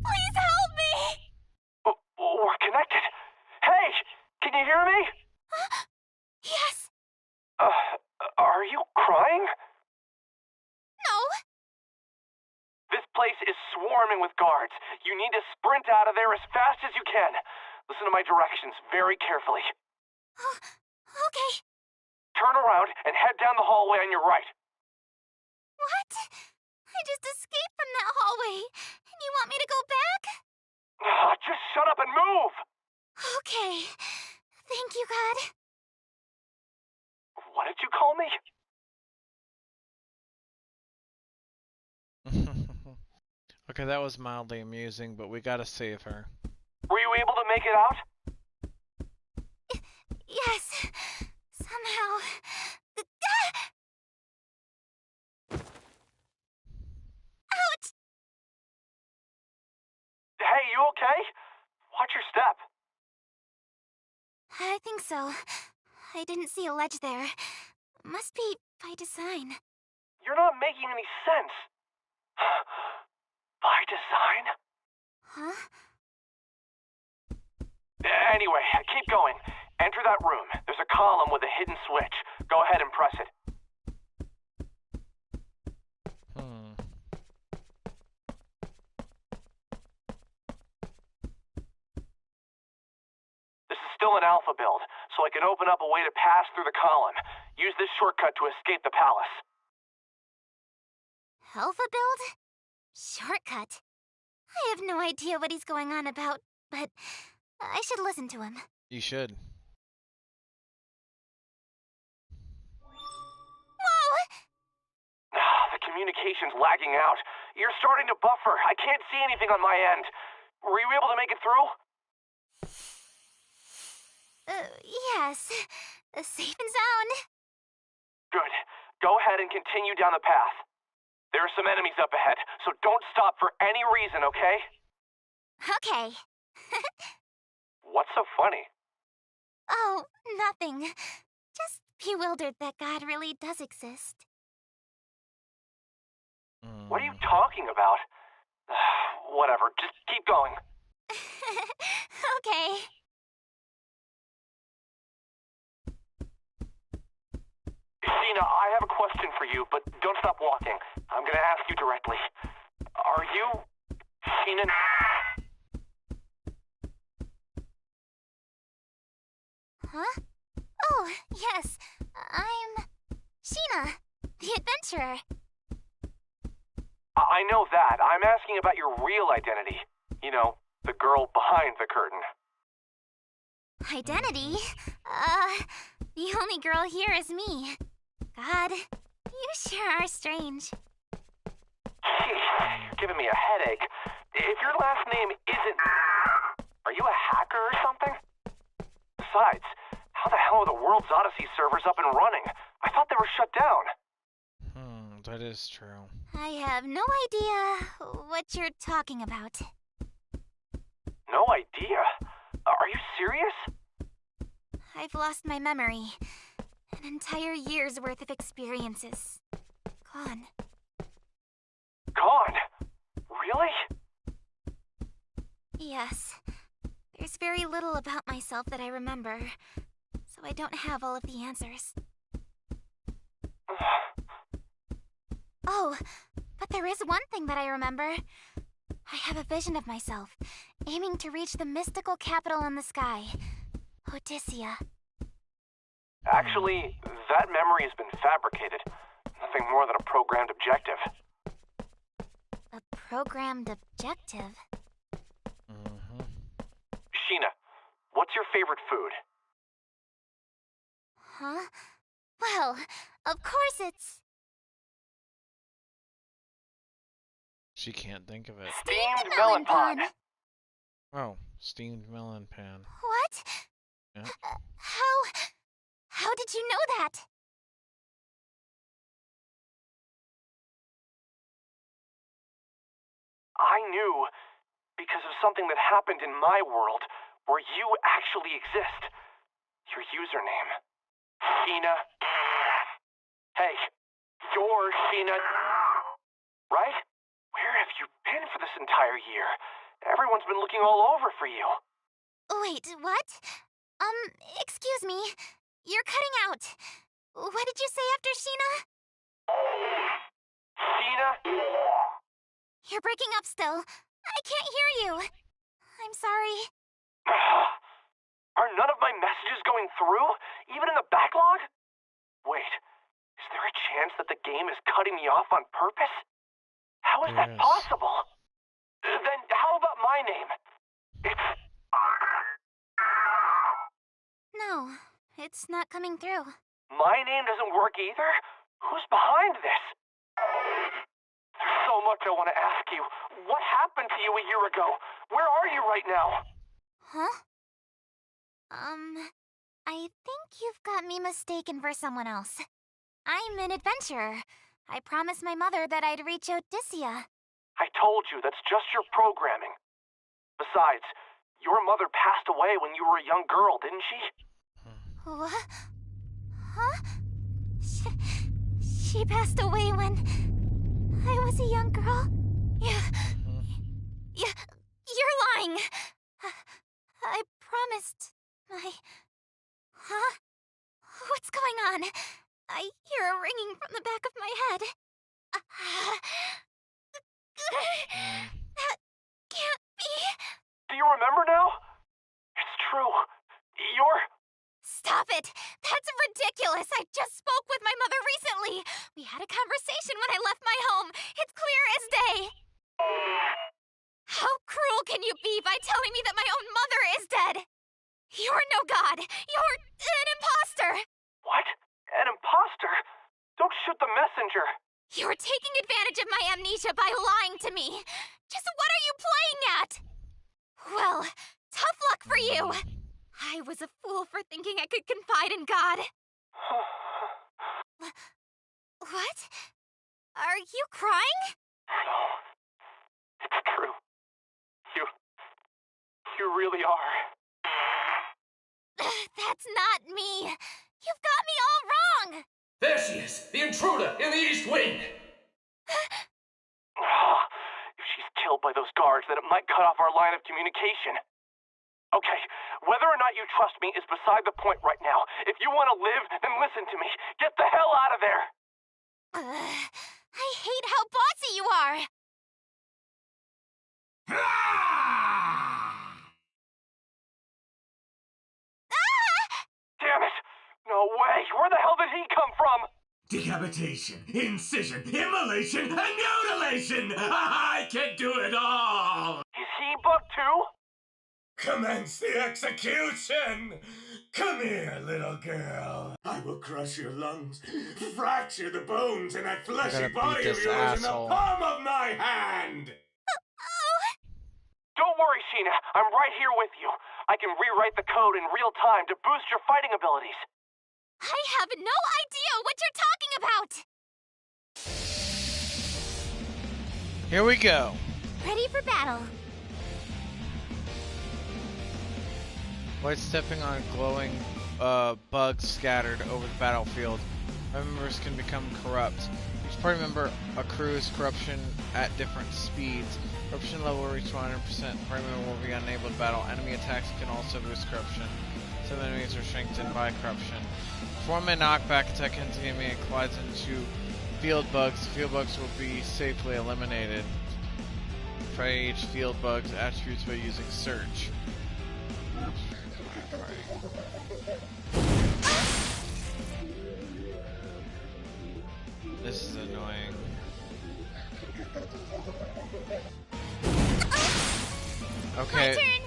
please help me. We're connected. Hey, can you hear me? Yes. Are you crying? No. This place is swarming with guards. You need to sprint out of there as fast as you can. Listen to my directions very carefully. Okay. Turn around and head down the hallway on your right. What? I just escaped from that hallway. And you want me to go back? Just shut up and move! Okay. Thank you, God. What did you call me? Okay, that was mildly amusing, but we gotta save her. Were you able to make it out? Yes. Somehow. Ouch! Hey, you okay? Watch your step. I think so. I didn't see a ledge there. Must be by design. You're not making any sense. By design? Huh? Anyway, keep going. Enter that room. There's a column with a hidden switch. Go ahead and press it. This is still an alpha build, so I can open up a way to pass through the column. Use this shortcut to escape the palace. Alpha build? Shortcut. I have no idea what he's going on about, but I should listen to him. You should. Whoa! The communication's lagging out. You're starting to buffer. I can't see anything on my end. Were you able to make it through? Yes. Safe and sound. Good. Go ahead and continue down the path. There are some enemies up ahead, so don't stop for any reason, okay? Okay. What's so funny? Oh, nothing. Just bewildered that God really does exist. What are you talking about? Whatever, just keep going. Okay. Sheena, I have a question for you, but don't stop walking. I'm gonna ask you directly. Are you... Sheena... Huh? Oh, yes. I'm... Sheena, the adventurer. I know that. I'm asking about your real identity. You know, the girl behind the curtain. Identity? The only girl here is me. God, you sure are strange. Jeez, you're giving me a headache. If your last name isn't... Are you a hacker or something? Besides, how the hell are the World's Odyssey servers up and running? I thought they were shut down. That is true. I have no idea what you're talking about. No idea? Are you serious? I've lost my memory. An entire year's worth of experiences. Gone. Gone? Really? Yes. There's very little about myself that I remember, so I don't have all of the answers. Oh, but there is one thing that I remember. I have a vision of myself, aiming to reach the mystical capital in the sky, Odyssea. Actually, that memory has been fabricated. Nothing more than a programmed objective. A programmed objective? Sheena, what's your favorite food? Huh? Well, of course it's... She can't think of it. Steamed melon pod. Oh, steamed melon pan. What? Yeah. How did you know that? I knew because of something that happened in my world where you actually exist. Your username. Sheena. Hey, you're Sheena. Right? Where have you been for this entire year? Everyone's been looking all over for you. Wait, what? Excuse me. You're cutting out. What did you say after Sheena? Sheena? You're breaking up still. I can't hear you. I'm sorry. Are none of my messages going through? Even in the backlog? Wait, is there a chance that the game is cutting me off on purpose? How is that possible? Then how about my name? It's... No, it's not coming through. My name doesn't work either? Who's behind this? There's so much I want to ask you. What happened to you a year ago? Where are you right now? Huh? I think you've got me mistaken for someone else. I'm an adventurer. I promised my mother that I'd reach Odyssea. I told you, that's just your programming. Besides, your mother passed away when you were a young girl, didn't she? What? Huh? She passed away when I was a young girl? You're lying! I promised my... Huh? What's going on? I hear a ringing from the back of my head. That can't be. Do you remember now? It's true. You're... Stop it! That's ridiculous! I just spoke with my mother recently! We had a conversation when I left my home! It's clear as day! How cruel can you be by telling me that my own mother is dead? You're no god! You're an imposter! What? An imposter? Don't shoot the messenger! You're taking advantage of my amnesia by lying to me! Just what are you playing at? Well, tough luck for you! I was a fool for thinking I could confide in God. What? Are you crying? No. It's true. You really are. That's not me. You've got me all wrong. There she is, the intruder in the East Wing. If she's killed by those guards, then it might cut off our line of communication. Okay, whether or not you trust me is beside the point right now. If you want to live, then listen to me. Get the hell out of there! I hate how bossy you are! Damn it! No way! Where the hell did he come from? Decapitation, incision, immolation, and mutilation! I can do it all! Is he bugged too? commence the execution! Come here, little girl. I will crush your lungs, fracture the bones in that fleshy body of yours in the palm of my hand! Don't worry, Sheena. I'm right here with you. I can rewrite the code in real time to boost your fighting abilities. I have no idea what you're talking about! Here we go. Ready for battle. White stepping on glowing bugs scattered over the battlefield. Members can become corrupt. Each party member accrues corruption at different speeds. Corruption level will reach 100%. Party member will be unable to battle. Enemy attacks can also boost corruption. Some enemies are strengthened by corruption. Perform a knockback attack into the enemy and collides into field bugs. Field bugs will be safely eliminated. Try each field bug's attributes by using search. This is annoying. Okay,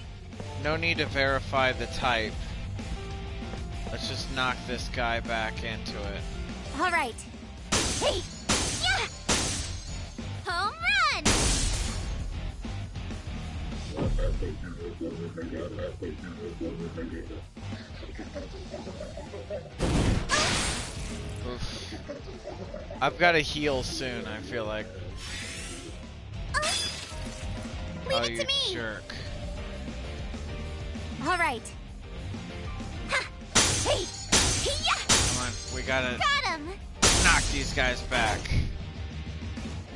no need to verify the type. Let's just knock this guy back into it. All right. Hey! Yeah! Home run! Oof. I've got to heal soon, I feel like. Leave it to me! Jerk. All right. Ha! Hey! Yeah! Come on, we gotta Got him! knock these guys back.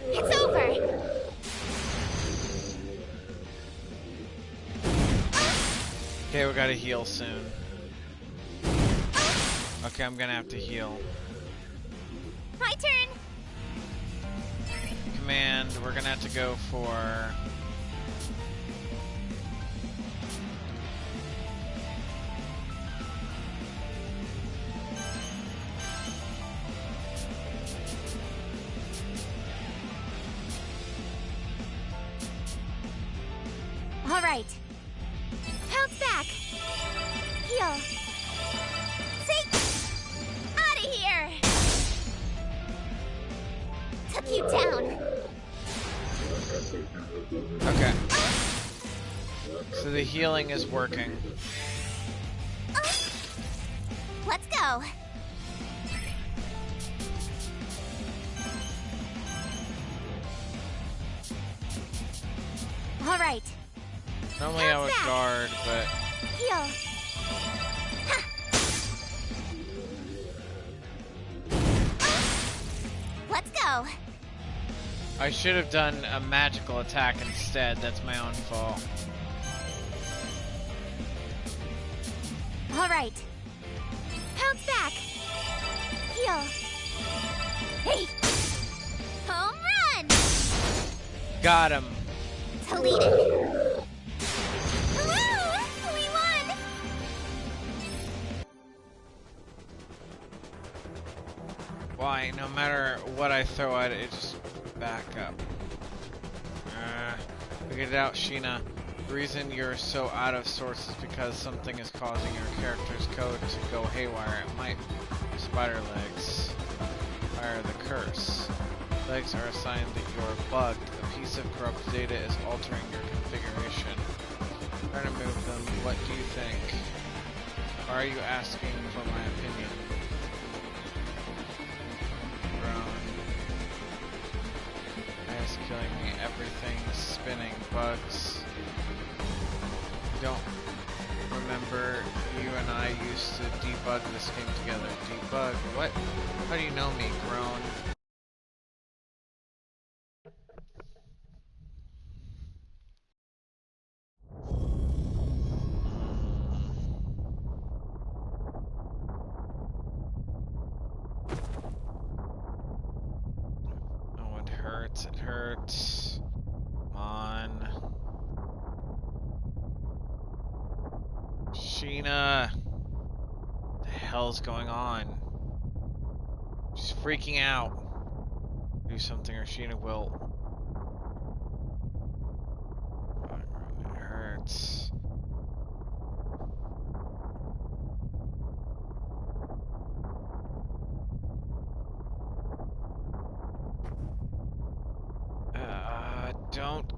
It's over! Okay, we gotta heal soon. Okay, I'm gonna have to heal. My turn! Command, we're gonna have to go for... All right. Bounce back. Heal. Take. Out of here. Took you down. Okay. So the healing is working. Let's go. All right. Normally I would guard, but... Heal. Ha. Let's go. I should have done a magical attack instead. That's my own fault. All right. Bounce back. Heal. Hey. Home run. Got him. Deleted. Woo! We won. Why? No matter what I throw at it, it just back up. Figured it out, Sheena. The reason you're so out of sorts is because something is causing your character's code to go haywire. It might be spider legs. Fire the curse. Legs are a sign that you're bugged. A piece of corrupt data is altering your configuration. Try to move them. What do you think? Or are you asking for my opinion? It's killing me. Everything's spinning. Bugs. Don't remember you and I used to debug this game together. Debug? What? How do you know me, Grown? Oh, it hurts. It hurts. Come on. Sheena! What the hell's going on? She's freaking out. Do something or Sheena will. Oh, it hurts.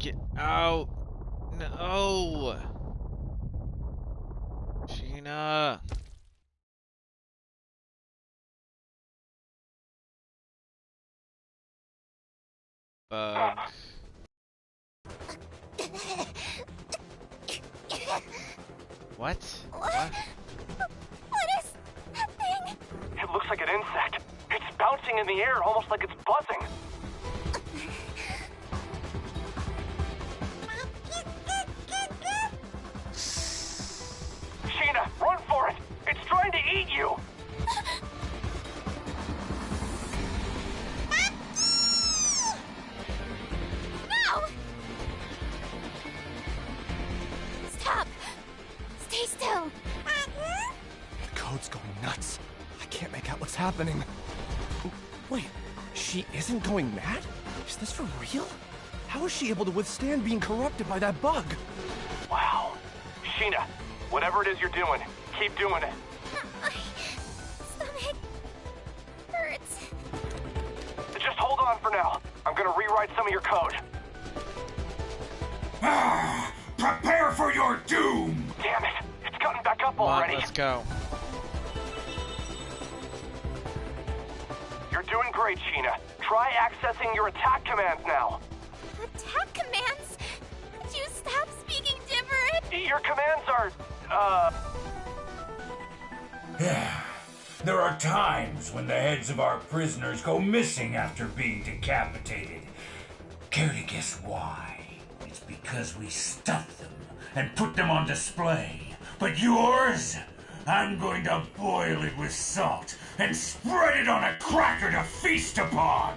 Get out! No! Sheena! Bug. What? What? What is that thing? It looks like an insect. It's bouncing in the air almost like it's buzzing. Sheena, run for it! It's trying to eat you! No! Stop! Stay still! The code's going nuts. I can't make out what's happening. Wait, she isn't going mad? Is this for real? How is she able to withstand being corrupted by that bug? Wow. Sheena, whatever it is you're doing, keep doing it. My stomach hurts. Just hold on for now. I'm gonna rewrite some of your code. Ah! Prepare for your doom! Damn it! It's gotten back up Come on, already. let's go. You're doing great, Sheena. Try accessing your attack commands now. Attack commands? Could you stop speaking gibberish? Your commands are, There are times when the heads of our prisoners go missing after being decapitated. Care to guess why? It's because we stuff them and put them on display. But yours? I'm going to boil it with salt and spread it on a cracker to feast upon!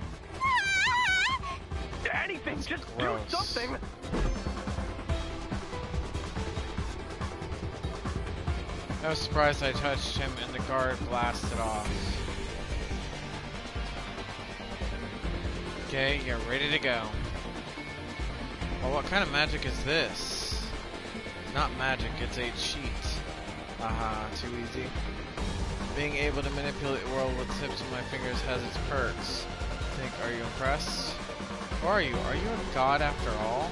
anything, just gross. do something. I was surprised I touched him and the guard blasted off. Okay, you're ready to go. Well, what kind of magic is this? Not magic, it's a cheat. Haha, too easy. Being able to manipulate the world with tips of my fingers has its perks. Are you impressed? Who are you? Are you a god after all?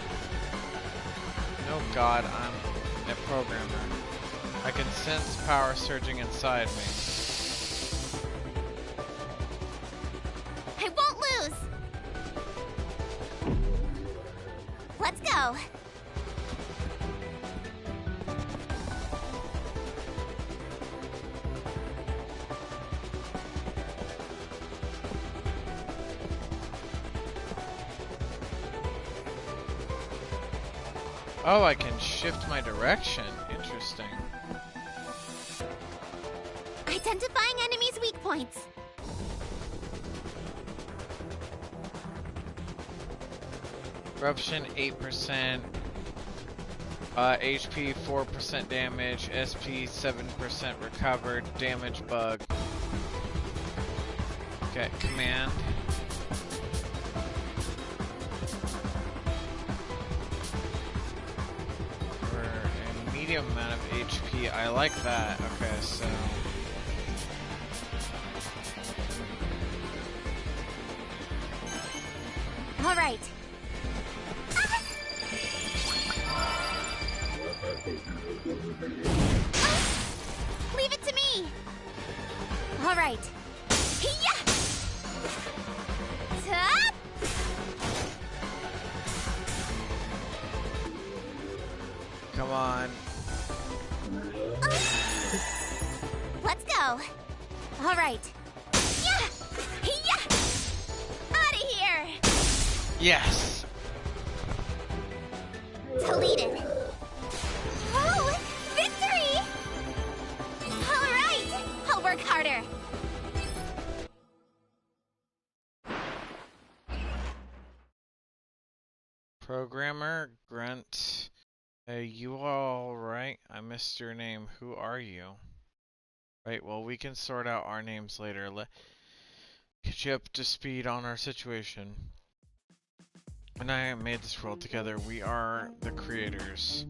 No god, I'm a programmer. I can sense power surging inside me. I won't lose! Let's go! Oh, I can shift my direction. Interesting. Identifying enemies' weak points. Corruption 8%. HP 4% damage. SP 7% recovered. Damage bug. Okay, command. For a medium amount of HP. I like that. Okay, so. All right. Leave it to me. All right. Hiya! Ta! Come on. Let's go. All right. Yeah! Hiya! Out of here! Yes! Deleted. Oh! Victory! All right! I'll work harder. Programmer, Grunt. Hey, you all right? I missed your name. Who are you? Right, well, we can sort out our names later. Get you up to speed on our situation. And I made this world together. We are the creators.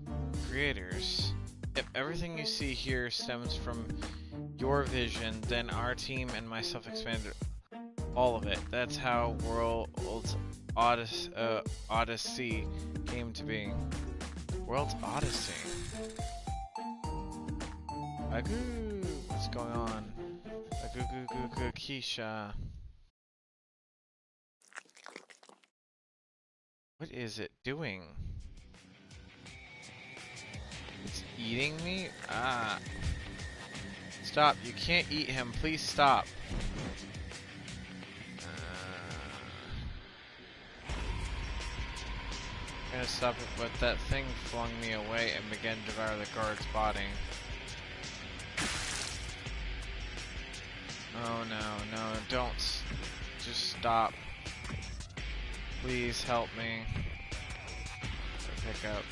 Creators. If everything you see here stems from your vision, then our team and myself expanded All of it. That's how World's Odyssey came to be. World's Odyssey. Agoo! What's going on? Agoo Keisha. What is it doing? It's eating me? Ah. Stop. You can't eat him. Please stop. I'm gonna stop it, but that thing flung me away and began to devour the guard's body. Oh no, no, don't. Just stop. Please help me. Pick up.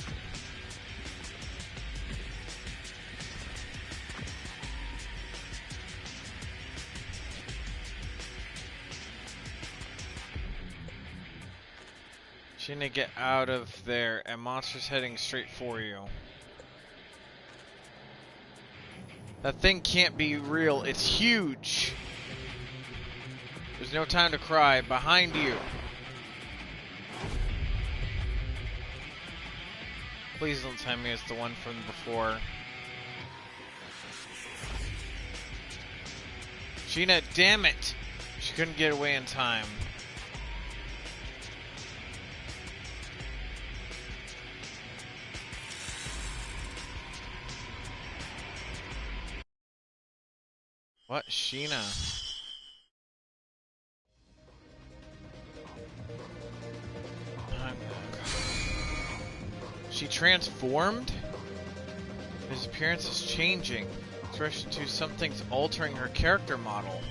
Sheena, get out of there. A monster's heading straight for you. That thing can't be real. It's huge. There's no time to cry. Behind you. Please don't tell me it's the one from before. Sheena, damn it! She couldn't get away in time. What? Sheena? She transformed? His appearance is changing. Expression to something's altering her character model.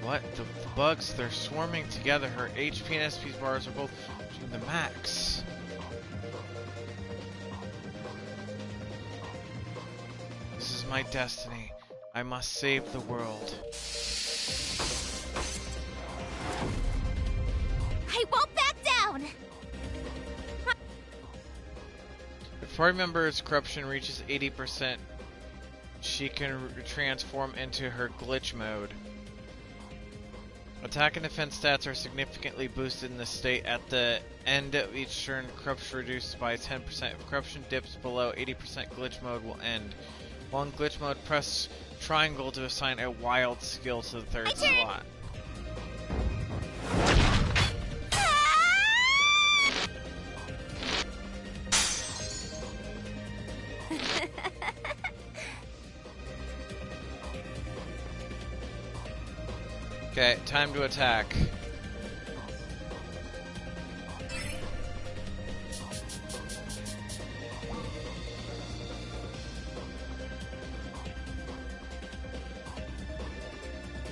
What? The bugs, they're swarming together. Her HP and SP bars are both reaching the max. This is my destiny. I must save the world. I won't back down! If party member's corruption reaches 80%, she can transform into her glitch mode. Attack and defense stats are significantly boosted in this state. At the end of each turn, corruption reduced by 10%. If corruption dips below 80%, glitch mode will end. While in glitch mode, press triangle to assign a wild skill to the third slot. Okay, time to attack.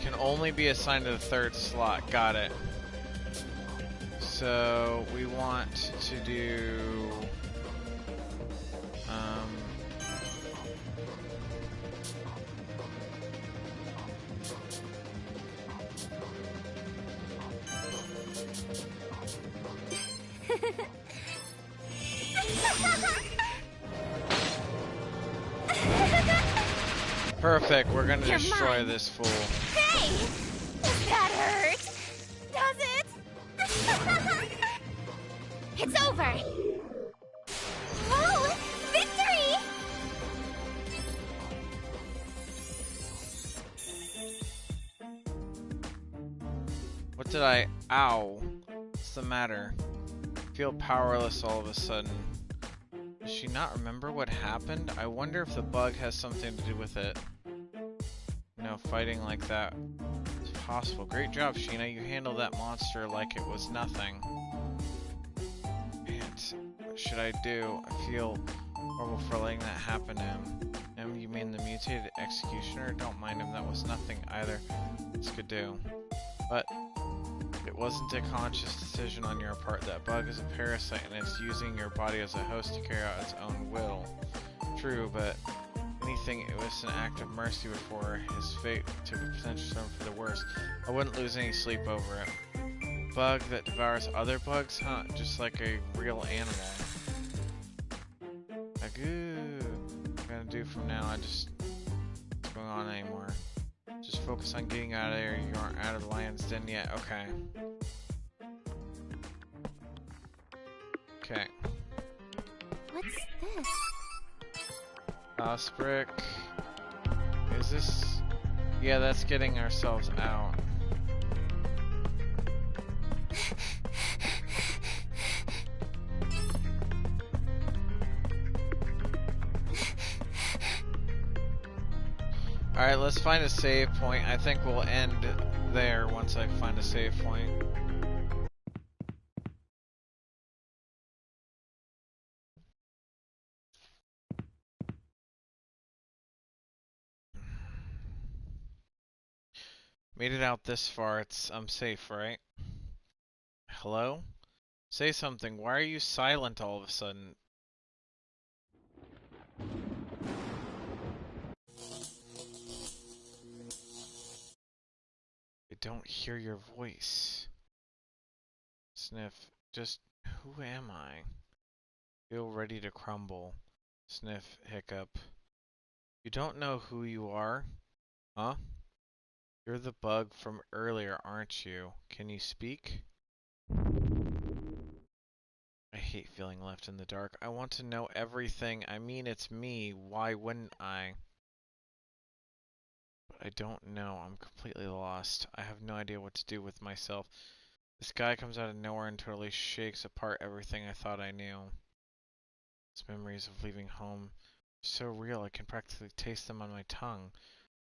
Can only be assigned to the third slot. Got it. So we want to do perfect, we're gonna destroy this fool. Hey! Does that hurt? Does it? It's over! Oh! Victory! What did I... Ow. What's the matter? I feel powerless all of a sudden. Does she not remember what happened? I wonder if the bug has something to do with it. You know, fighting like that is possible. Great job, Sheena. You handled that monster like it was nothing. And what should I do? I feel horrible for letting that happen to him. You mean the mutated executioner? Don't mind him. That was nothing either. This could do. But it wasn't a conscious decision on your part. That bug is a parasite and it's using your body as a host to carry out its own will. True, but anything, it was an act of mercy before his fate took a potential turn for the worse. I wouldn't lose any sleep over it. Bug that devours other bugs? Huh, just like a real animal. Agoo. What I'm gonna do from now, what's going on anymore? Just focus on getting out of there. You aren't out of the lion's den yet. Okay. Okay. What's this? Osbrick. Is this... Yeah, that's getting ourselves out. Alright, let's find a save point. I think we'll end there once I find a save point. Made it out this far, I'm safe, right? Hello? Say something. Why are you silent all of a sudden? I don't hear your voice. Sniff. Just, who am I? Feel ready to crumble. Sniff, hiccup. You don't know who you are? Huh? You're the bug from earlier, aren't you? Can you speak? I hate feeling left in the dark. I want to know everything. I mean, it's me. Why wouldn't I? But I don't know. I'm completely lost. I have no idea what to do with myself. This guy comes out of nowhere and totally shakes apart everything I thought I knew. These memories of leaving home are so real I can practically taste them on my tongue.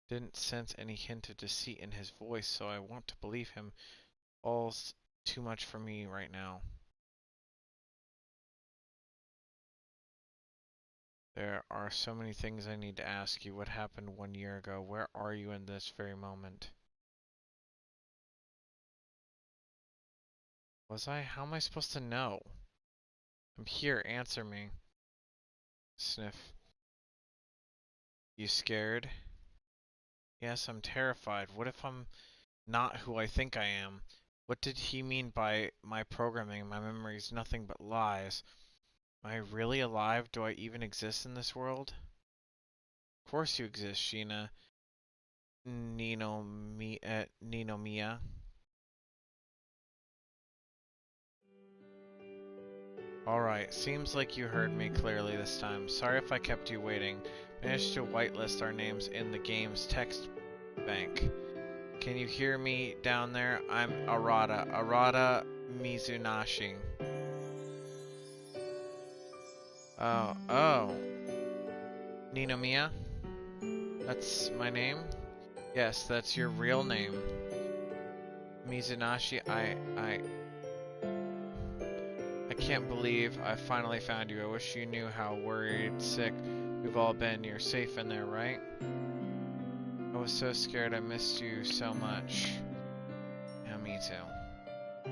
Didn't sense any hint of deceit in his voice, so I want to believe him. All's too much for me right now. There are so many things I need to ask you. What happened 1 year ago? Where are you in this very moment? Was I? How am I supposed to know? I'm here. Answer me. Sniff. You scared? Yes, I'm terrified. What if I'm not who I think I am? What did he mean by my programming? My memory's nothing but lies. Am I really alive? Do I even exist in this world? Of course you exist, Sheena. Ninomiya. Alright, seems like you heard me clearly this time. Sorry if I kept you waiting. Managed to whitelist our names in the game's text bank. Can you hear me down there? I'm Arata Mizunashi. Oh. Ninomiya? That's my name? Yes, that's your real name. Mizunashi, I can't believe I finally found you. I wish you knew how worried, sick we've all been. You're safe in there, right? I was so scared. I missed you so much. Yeah, me too.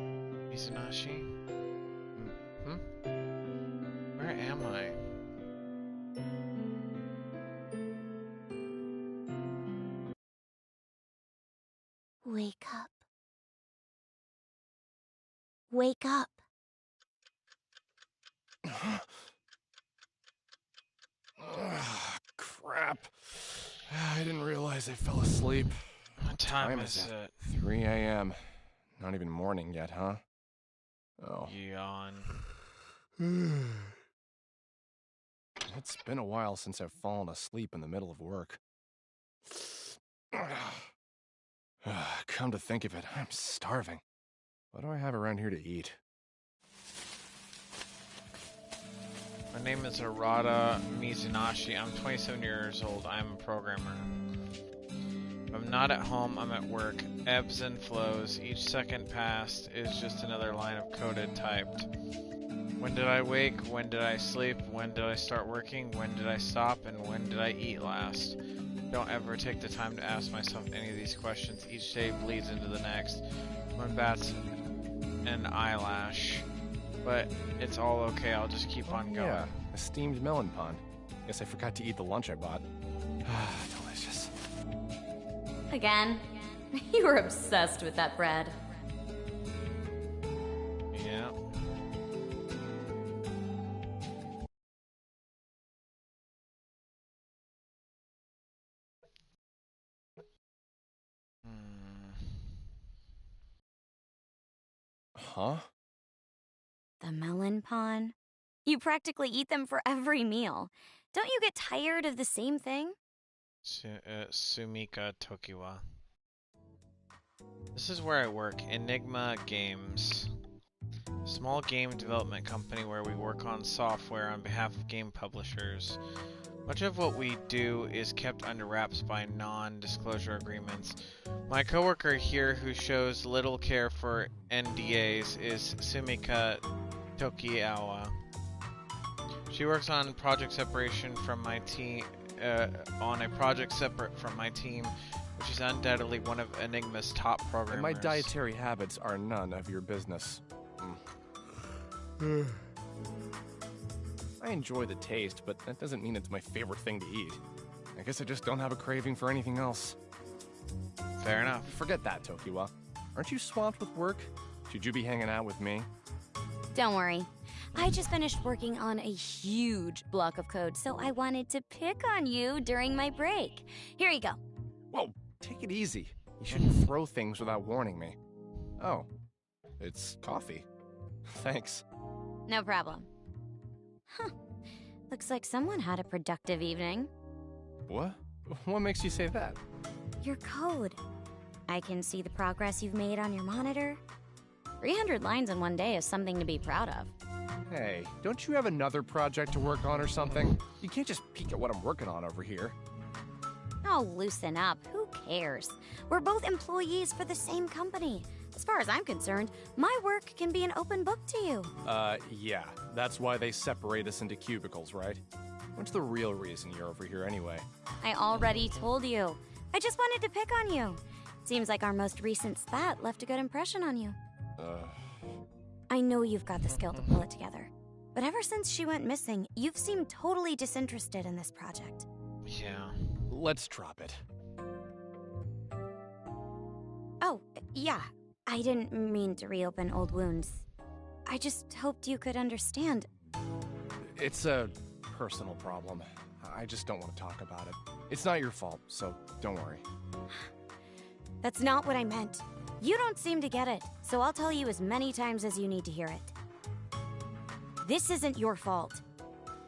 Mizunashi? Where am I? Wake up. Wake up. Crap. I didn't realize I fell asleep. What time is it? 3 a.m. Not even morning yet, huh? Oh. Yawn. It's been a while since I've fallen asleep in the middle of work. Come to think of it, I'm starving. What do I have around here to eat? My name is Arata Mizunashi. I'm 27 years old. I'm a programmer. If I'm not at home, I'm at work. Ebbs and flows. Each second passed is just another line of code typed. When did I wake? When did I sleep? When did I start working? When did I stop? And when did I eat last? Don't ever take the time to ask myself any of these questions. Each day bleeds into the next. One bats an eyelash. But it's all okay, I'll just keep on going. Yeah, a steamed melon pun. Guess I forgot to eat the lunch I bought. Delicious. Again? You were obsessed with that bread. Huh? The melon pawn? You practically eat them for every meal. Don't you get tired of the same thing? Sumika Tokiwa. This is where I work, Enigma Games. Small game development company where we work on software on behalf of game publishers. Much of what we do is kept under wraps by non-disclosure agreements. My coworker here, who shows little care for NDAs, is Sumika Tokiwa. She works on project separation from my team, on a project separate from my team, which is undoubtedly one of Enigma's top programmers. And my dietary habits are none of your business. I enjoy the taste, but that doesn't mean it's my favorite thing to eat. I guess I just don't have a craving for anything else. Fair enough. Forget that, Tokiwa. Aren't you swamped with work? Should you be hanging out with me? Don't worry. I just finished working on a huge block of code, so I wanted to pick on you during my break. Here you go. Whoa, take it easy. You shouldn't throw things without warning me. Oh, it's coffee. Thanks. No problem. Huh. Looks like someone had a productive evening. What? What makes you say that? Your code. I can see the progress you've made on your monitor. 300 lines in one day is something to be proud of. Hey, don't you have another project to work on or something? You can't just peek at what I'm working on over here. Oh, loosen up. Who cares? We're both employees for the same company. As far as I'm concerned, my work can be an open book to you. Yeah. That's why they separate us into cubicles, right? What's the real reason you're over here anyway? I already told you. I just wanted to pick on you. Seems like our most recent spat left a good impression on you. I know you've got the skill to pull it together. But ever since she went missing, you've seemed totally disinterested in this project. Yeah. Let's drop it. Oh, yeah. I didn't mean to reopen old wounds. I just hoped you could understand. It's a personal problem. I just don't want to talk about it. It's not your fault, so don't worry. That's not what I meant. You don't seem to get it, so I'll tell you as many times as you need to hear it. This isn't your fault.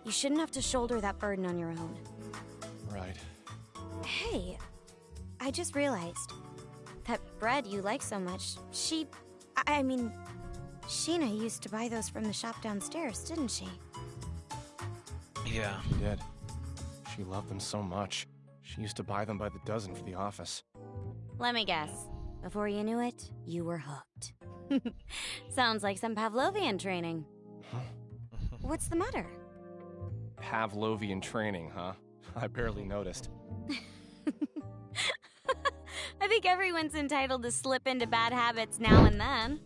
You shouldn't have to shoulder that burden on your own. Right. Hey, I just realized that bread you like so much, I mean, Sheena used to buy those from the shop downstairs, didn't she? Yeah. She did. She loved them so much. She used to buy them by the dozen for the office. Let me guess. Before you knew it, you were hooked. Sounds like some Pavlovian training. What's the matter? Pavlovian training, huh? I barely noticed. I think everyone's entitled to slip into bad habits now and then.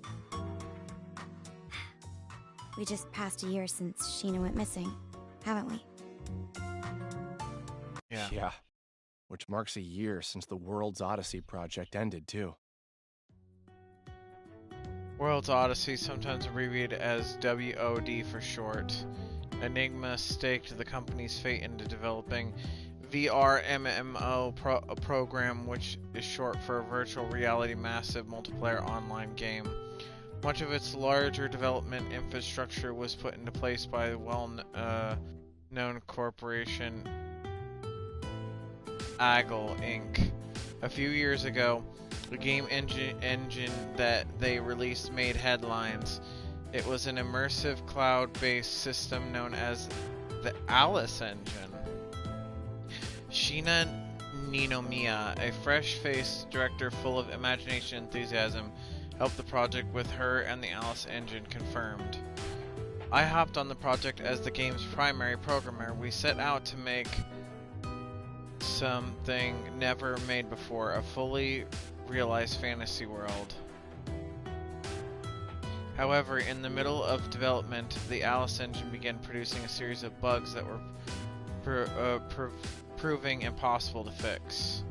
We just passed a year since Sheena went missing, haven't we? Yeah. Which marks a year since the World's Odyssey project ended, too. World's Odyssey, sometimes abbreviated as WOD for short. Enigma staked the company's fate into developing VR MMO a program, which is short for a virtual reality massive multiplayer online game. Much of its larger development infrastructure was put into place by the well-known corporation Agile Inc. A few years ago, the game engine that they released made headlines. It was an immersive cloud-based system known as the Alice Engine. Sheena Ninomiya, a fresh-faced director full of imagination and enthusiasm, helped the project with her and the Alice Engine confirmed. I hopped on the project as the game's primary programmer. We set out to make something never made before, a fully realized fantasy world. However, in the middle of development, the Alice Engine began producing a series of bugs that were proving impossible to fix.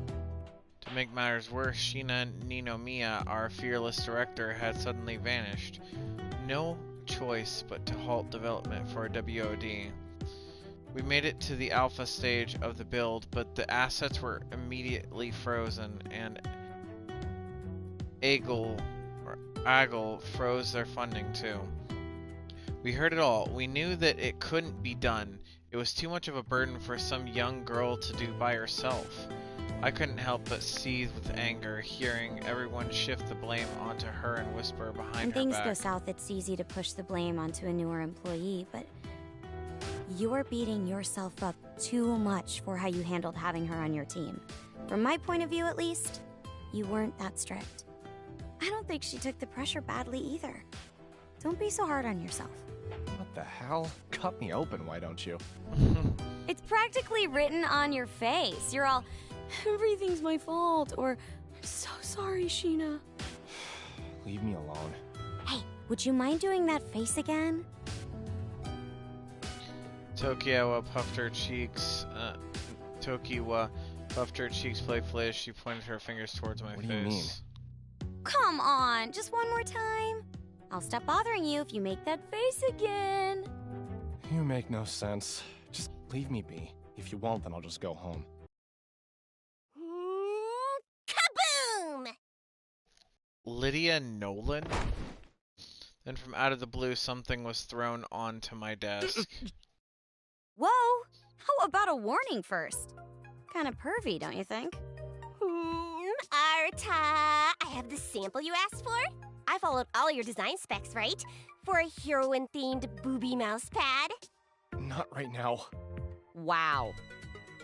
To make matters worse, Sheena Ninomiya, our fearless director, had suddenly vanished. No choice but to halt development for a WOD. We made it to the alpha stage of the build, but the assets were immediately frozen, and Aggle froze their funding too. We heard it all. We knew that it couldn't be done. It was too much of a burden for some young girl to do by herself. I couldn't help but seethe with anger, hearing everyone shift the blame onto her and whisper behind her back. When things go south, it's easy to push the blame onto a newer employee, but you're beating yourself up too much for how you handled having her on your team. From my point of view, at least, you weren't that strict. I don't think she took the pressure badly either. Don't be so hard on yourself. What the hell? Cut me open, why don't you? It's practically written on your face. You're all, everything's my fault, or I'm so sorry, Sheena. Leave me alone. Hey, would you mind doing that face again? Tokiwa puffed her cheeks. Tokiwa puffed her cheeks playfully as she pointed her fingers towards my face. What do you mean? Come on, just one more time. I'll stop bothering you if you make that face again. You make no sense. Just leave me be. If you won't, then I'll just go home. Kaboom! Lydia Nolan? Then from out of the blue, something was thrown onto my desk. Whoa! How about a warning first? Kinda pervy, don't you think? Arta, I have the sample you asked for. I followed all your design specs, right? For a heroine-themed booby mouse pad. Not right now. Wow.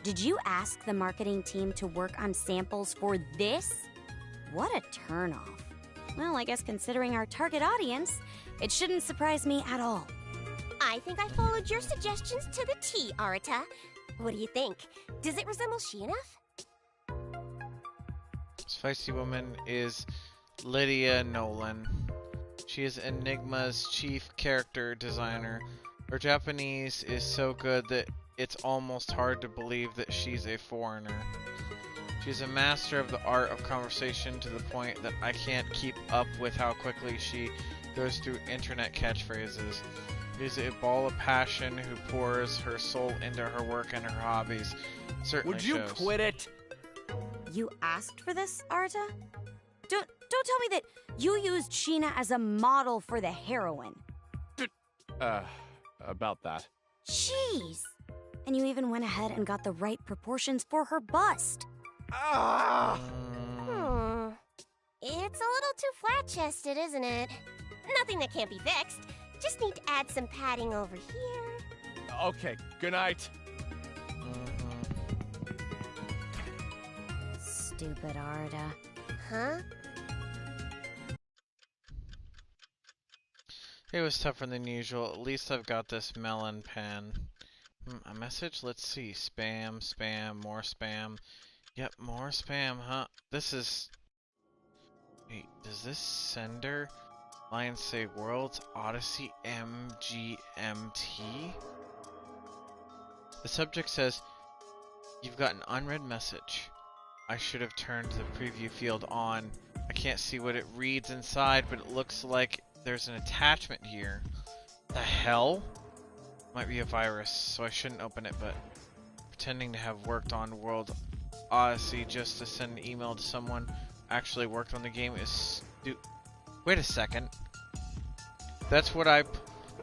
Did you ask the marketing team to work on samples for this? What a turnoff. Well, I guess considering our target audience, it shouldn't surprise me at all. I think I followed your suggestions to the T, Arta. What do you think? Does it resemble she enough? Spicy woman is Lydia Nolan. She is Enigma's chief character designer. Her Japanese is so good that it's almost hard to believe that she's a foreigner. She's a master of the art of conversation to the point that I can't keep up with how quickly she goes through internet catchphrases. She's a ball of passion who pours her soul into her work and her hobbies. Certainly Would you shows. quit it? You asked for this, Arta? Don't tell me that you used Sheena as a model for the heroine. About that. Jeez. And you even went ahead and got the right proportions for her bust. Ah! It's a little too flat-chested, isn't it? Nothing that can't be fixed. Just need to add some padding over here. Okay, good night. Stupid Arta. Huh? It was tougher than usual. At least I've got this melon pen. A message? Let's see. Spam, spam, more spam. Yep, more spam, huh? This is... Wait, does this sender line say World's Odyssey MGMT? The subject says, you've got an unread message. I should have turned the preview field on. I can't see what it reads inside, but it looks like there's an attachment here. The hell? Might be a virus, so I shouldn't open it, but pretending to have worked on World Odyssey just to send an email to someone who actually worked on the game is Wait a second. That's when I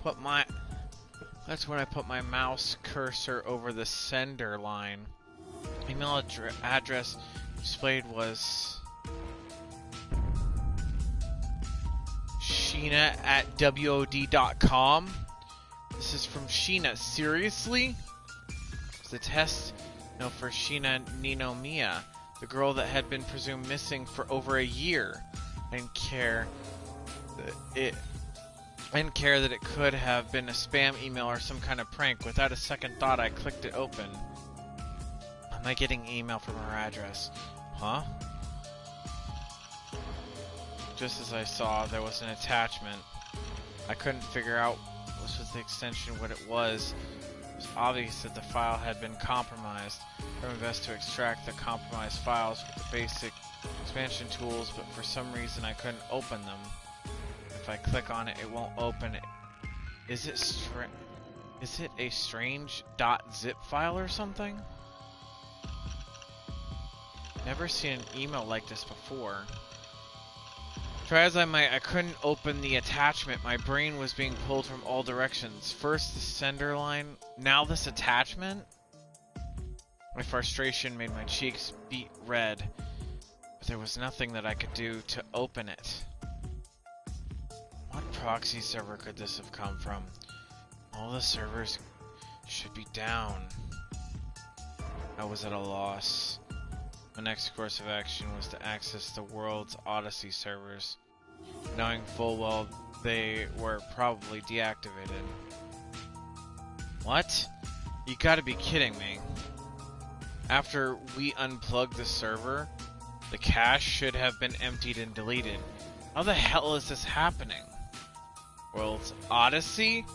put my mouse cursor over the sender line. Email address displayed was Sheena@WOD.com. This is from Sheena. Seriously? It's the test for Sheena Ninomiya, the girl that had been presumed missing for over a year. I didn't care that it could have been a spam email or some kind of prank. Without a second thought, I clicked it open. Am I getting email from her address? Huh? Just as I saw, there was an attachment. I couldn't figure out what was the extension, what it was. It was obvious that the file had been compromised. I tried my best to extract the compromised files with the basic expansion tools, but for some reason I couldn't open them. If I click on it, it won't open it. Is it a strange .zip file or something? Never seen an email like this before. Try as I might, I couldn't open the attachment. My brain was being pulled from all directions. First the sender line, now this attachment? My frustration made my cheeks beat red, but there was nothing that I could do to open it. What proxy server could this have come from? All the servers should be down. I was at a loss. My next course of action was to access the world's Odyssey servers, knowing full well they were probably deactivated. What? You gotta be kidding me. After we unplugged the server, the cache should have been emptied and deleted. How the hell is this happening? World's Odyssey?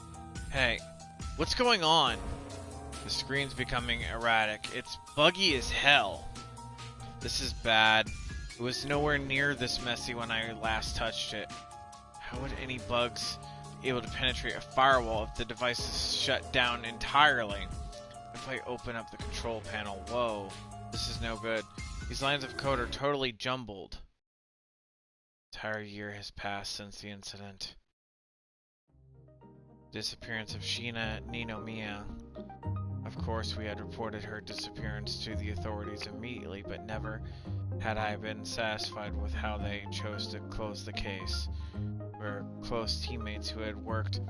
Hey, what's going on? The screen's becoming erratic. It's buggy as hell. This is bad. It was nowhere near this messy when I last touched it. How would any bugs be able to penetrate a firewall if the device is shut down entirely? If I open up the control panel, whoa, this is no good. These lines of code are totally jumbled. An entire year has passed since the incident. Disappearance of Sheena Ninomiya. Of course, we had reported her disappearance to the authorities immediately, but never had I been satisfied with how they chose to close the case. We were close teammates who had worked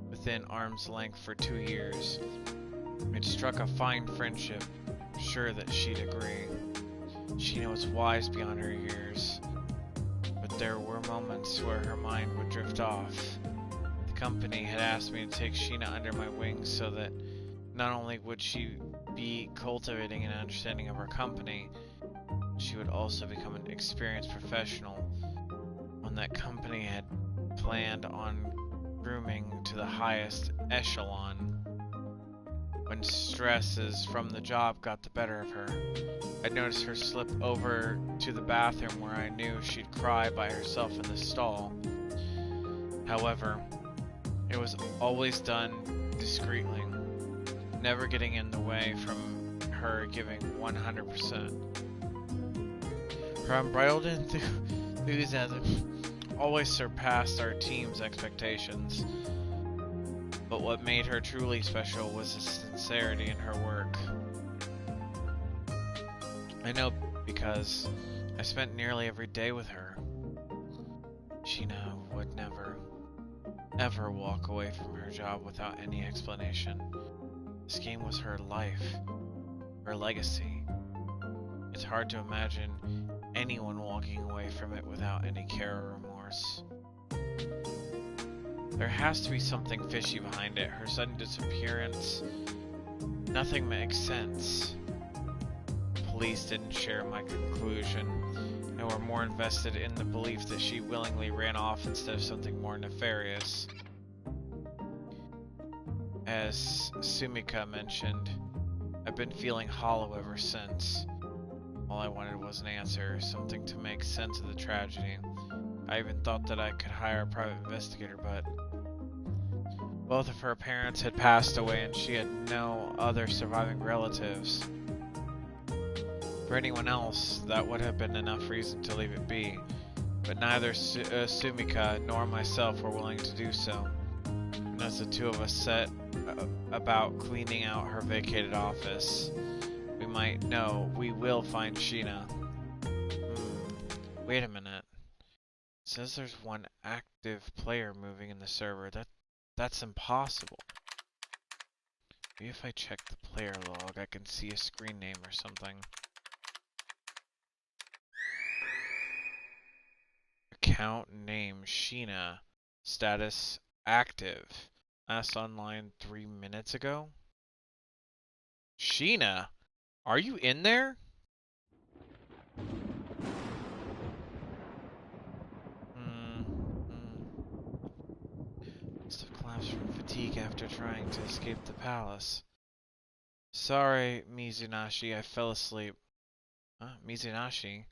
within arm's length for 2 years. We'd struck a fine friendship, sure that she'd agree. Sheena was wise beyond her years, but there were moments where her mind would drift off. The company had asked me to take Sheena under my wing so that not only would she be cultivating an understanding of our company, she would also become an experienced professional, one that company had planned on grooming to the highest echelon. When stresses from the job got the better of her, I'd noticed her slip over to the bathroom where I knew she'd cry by herself in the stall. However, it was always done discreetly, never getting in the way from her giving 100%. Her unbridled enthusiasm always surpassed our team's expectations, but what made her truly special was the sincerity in her work. I know because I spent nearly every day with her. Sheena would never, ever walk away from her job without any explanation. This game was her life, her legacy. It's hard to imagine anyone walking away from it without any care or remorse. There has to be something fishy behind it. Her sudden disappearance, nothing makes sense. Police didn't share my conclusion and were more invested in the belief that she willingly ran off instead of something more nefarious. As Sumika mentioned, I've been feeling hollow ever since. All I wanted was an answer, something to make sense of the tragedy. I even thought that I could hire a private investigator, but both of her parents had passed away and she had no other surviving relatives. For anyone else, that would have been enough reason to leave it be, but neither Sumika nor myself were willing to do so. And as the two of us set about cleaning out her vacated office, we will find Sheena. Wait a minute. It says there's one active player moving in the server. That's impossible. Maybe if I check the player log, I can see a screen name or something. Account name Sheena. Status active. Last online 3 minutes ago. Sheena, are you in there? Must have collapsed from fatigue after trying to escape the palace. Sorry, Mizunashi, I fell asleep. Huh? Mizunashi?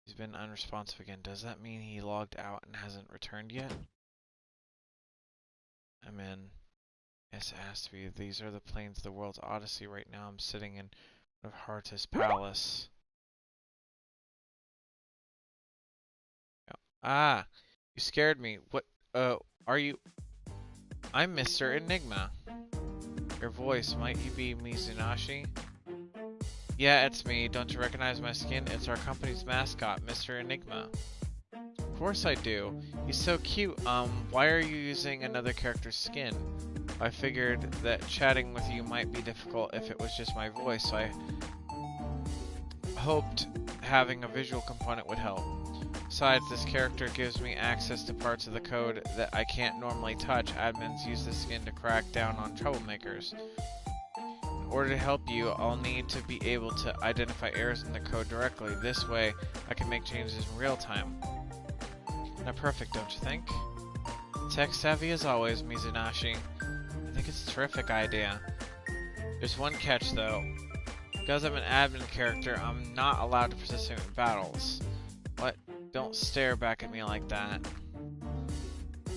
He's been unresponsive again. Does that mean he logged out and hasn't returned yet? I'm in. Yes, it has to be. These are the plains of the world's Odyssey. Right now I'm sitting in of Hartis Palace. Ah, you scared me. What, are you? I'm Mr. Enigma. Your voice, might you be Mizunashi? Yeah, it's me. Don't you recognize my skin? It's our company's mascot, Mr. Enigma. Of course I do. He's so cute. Why are you using another character's skin? I figured that chatting with you might be difficult if it was just my voice, so I hoped having a visual component would help. Besides, this character gives me access to parts of the code that I can't normally touch. Admins use this skin to crack down on troublemakers. In order to help you, I'll need to be able to identify errors in the code directly. This way, I can make changes in real time. Not perfect, don't you think? Tech savvy as always, Mizunashi. I think it's a terrific idea. There's one catch though. Because I'm an admin character, I'm not allowed to participate in battles. What? Don't stare back at me like that.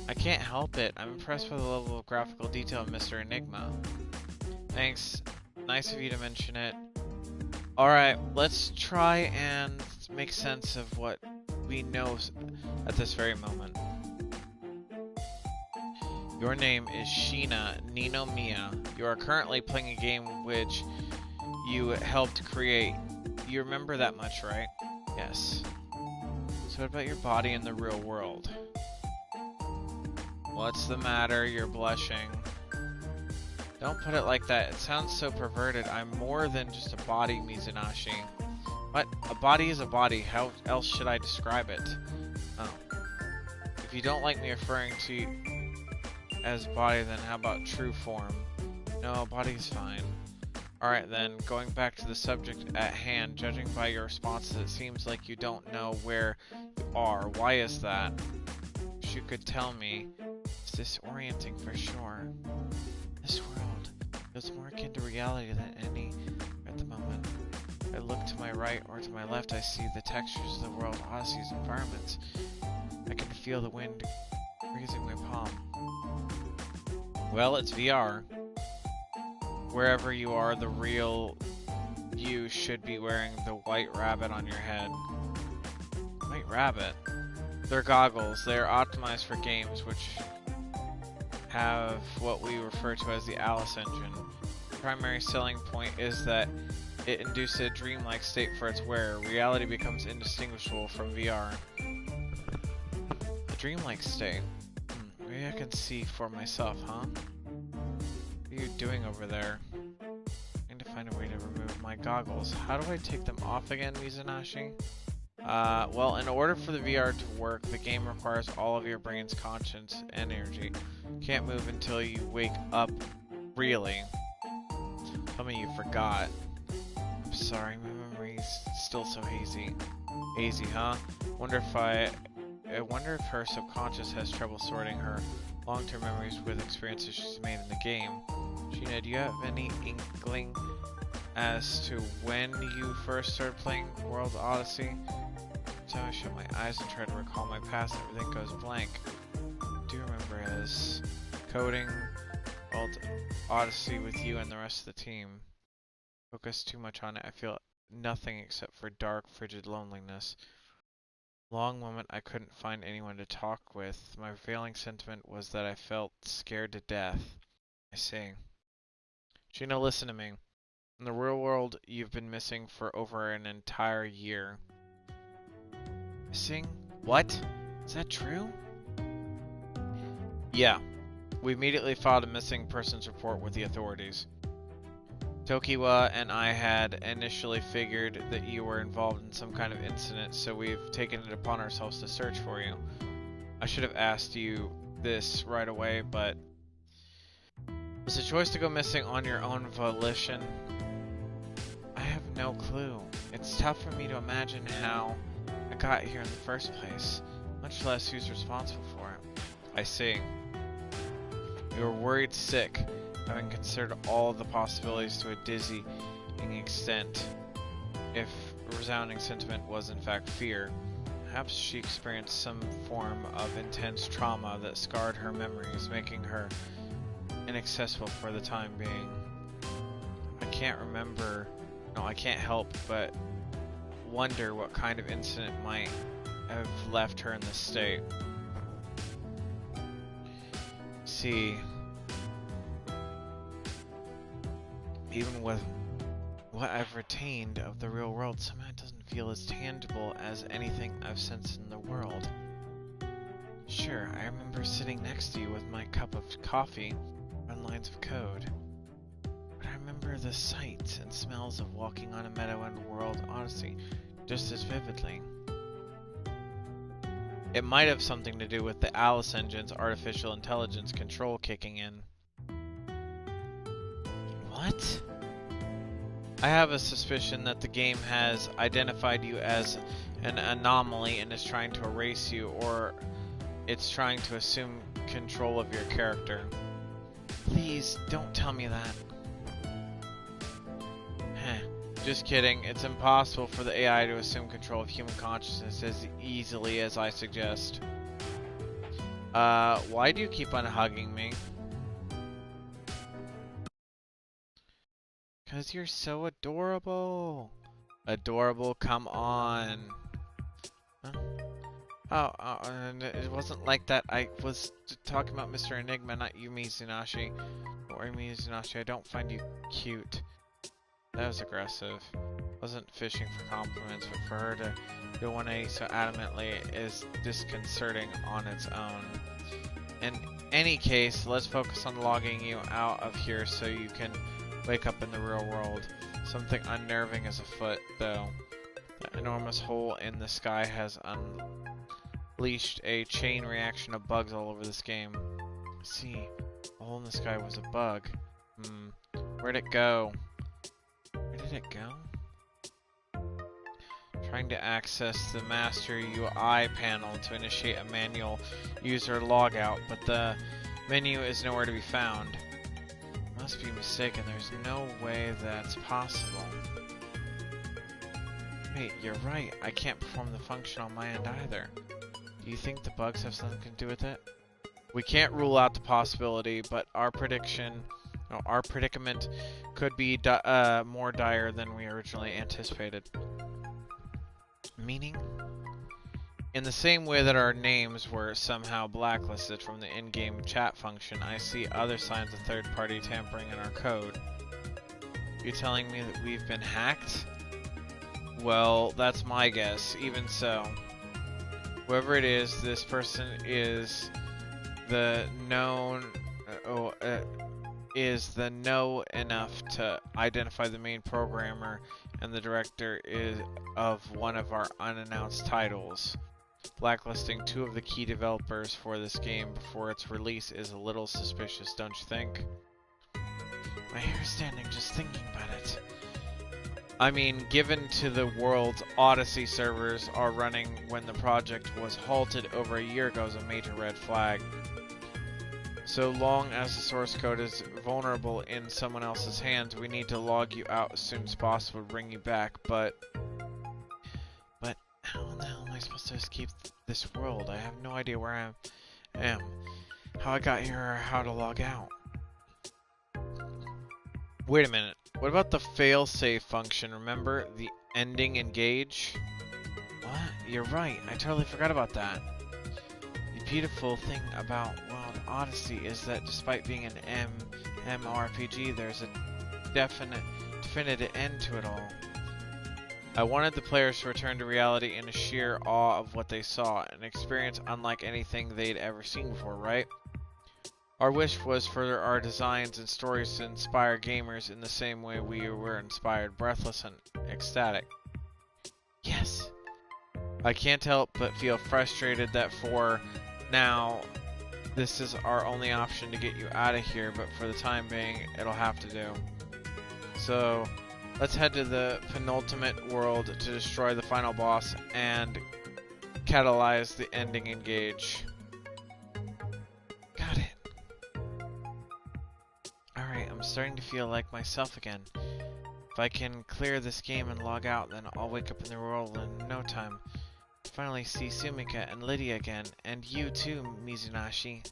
I can't help it. I'm impressed with the level of graphical detail of Mr. Enigma. Thanks. Nice of you to mention it. Alright, let's try and make sense of what we know at this very moment. Your name is Sheena Ninomiya. You are currently playing a game which you helped create. You remember that much, right? Yes. So what about your body in the real world? What's the matter? You're blushing. Don't put it like that. It sounds so perverted. I'm more than just a body, Mizunashi. What? A body is a body. How else should I describe it? Oh. If you don't like me referring to you as body, then how about true form? No, body's fine. Alright then, going back to the subject at hand, judging by your responses, it seems like you don't know where you are. Why is that? If you could tell me. It's disorienting for sure. This world feels more akin to reality than any at the moment. If I look to my right or to my left, I see the textures of the world Odyssey's environments. I can feel the wind grazing my palm. Well, it's VR. Wherever you are, the real you should be wearing the white rabbit on your head. White rabbit? They're goggles. They are optimized for games which have what we refer to as the Alice engine. The primary selling point is that it induces a dreamlike state for its wearer. Reality becomes indistinguishable from VR. A dreamlike state? Maybe I can see for myself, huh? What are you doing over there? I need to find a way to remove my goggles. How do I take them off again, Mizunashi? Well, in order for the VR to work, the game requires all of your brain's conscience and energy. You can't move until you wake up, really. Tell me you forgot. I'm sorry, my memory's still so hazy. Hazy, huh? I wonder if her subconscious has trouble sorting her long-term memories with experiences she's made in the game. Sheena, do you have any inkling as to when you first started playing World Odyssey? So I shut my eyes and try to recall my past, everything goes blank. I do remember as coding World Odyssey with you and the rest of the team. Focus too much on it, I feel nothing except for dark, frigid loneliness. Long moment I couldn't find anyone to talk with. My prevailing sentiment was that I felt scared to death. I see. Sheena, listen to me. In the real world, you've been missing for over an entire year. Missing? What? Is that true? Yeah. We immediately filed a missing persons report with the authorities. Tokiwa and I had initially figured that you were involved in some kind of incident, so we've taken it upon ourselves to search for you. I should have asked you this right away, but was the choice to go missing on your own volition? I have no clue. It's tough for me to imagine how I got here in the first place, much less who's responsible for it. I see. You were worried sick, having considered all the possibilities to a dizzying extent. If a resounding sentiment was in fact fear, perhaps she experienced some form of intense trauma that scarred her memories, making her inaccessible for the time being. I can't help but wonder what kind of incident might have left her in this state. See, even with what I've retained of the real world, somehow it doesn't feel as tangible as anything I've sensed in the world. Sure, I remember sitting next to you with my cup of coffee on lines of code. But I remember the sights and smells of walking on a meadow in World Odyssey just as vividly. It might have something to do with the Alice engine's artificial intelligence control kicking in. What? I have a suspicion that the game has identified you as an anomaly and is trying to erase you, or it's trying to assume control of your character. Please, don't tell me that. Just kidding. It's impossible for the AI to assume control of human consciousness as easily as I suggest. Why do you keep on hugging me? Because you're so adorable. Adorable, come on. Huh? And it wasn't like that. I was talking about Mr. Enigma, not you, Mizunashi. Don't worry, Mizunashi, I don't find you cute. That was aggressive. Wasn't fishing for compliments, but for her to do 180 so adamantly is disconcerting on its own. In any case, let's focus on logging you out of here so you can wake up in the real world. Something unnerving is afoot, though. The enormous hole in the sky has unleashed a chain reaction of bugs all over this game. See, the hole in the sky was a bug. Where'd it go? Where did it go? Trying to access the master UI panel to initiate a manual user logout, but the menu is nowhere to be found. Must be mistaken, there's no way that's possible. Wait, you're right, I can't perform the function on my end either. Do you think the bugs have something to do with it? We can't rule out the possibility, but our predicament could be more dire than we originally anticipated. Meaning? In the same way that our names were somehow blacklisted from the in-game chat function, I see other signs of third-party tampering in our code. You telling me that we've been hacked? Well, that's my guess. Even so, whoever it is, this person is the known enough to identify the main programmer and the director of one of our unannounced titles. Blacklisting 2 of the key developers for this game before its release is a little suspicious, don't you think? My hair's standing just thinking about it. I mean, given to the world's Odyssey servers are running when the project was halted over a year ago is a major red flag. So long as the source code is vulnerable in someone else's hands, we need to log you out as soon as possible to bring you back, but how in the hell am I supposed to escape this world? I have no idea where I am, how I got here, or how to log out. Wait a minute, what about the failsafe function? Remember the ending engage? What? You're right, I totally forgot about that. The beautiful thing about World Odyssey is that despite being an MMORPG, there's a definitive end to it all. I wanted the players to return to reality in a sheer awe of what they saw, an experience unlike anything they'd ever seen before, right? Our wish was for our designs and stories to inspire gamers in the same way we were inspired, breathless and ecstatic. Yes! I can't help but feel frustrated that for now, this is our only option to get you out of here, but for the time being, it'll have to do. So, let's head to the penultimate world to destroy the final boss and catalyze the ending engage. Got it. Alright, I'm starting to feel like myself again. If I can clear this game and log out, then I'll wake up in the world in no time. Finally see Sumika and Lydia again, and you too, Mizunashi.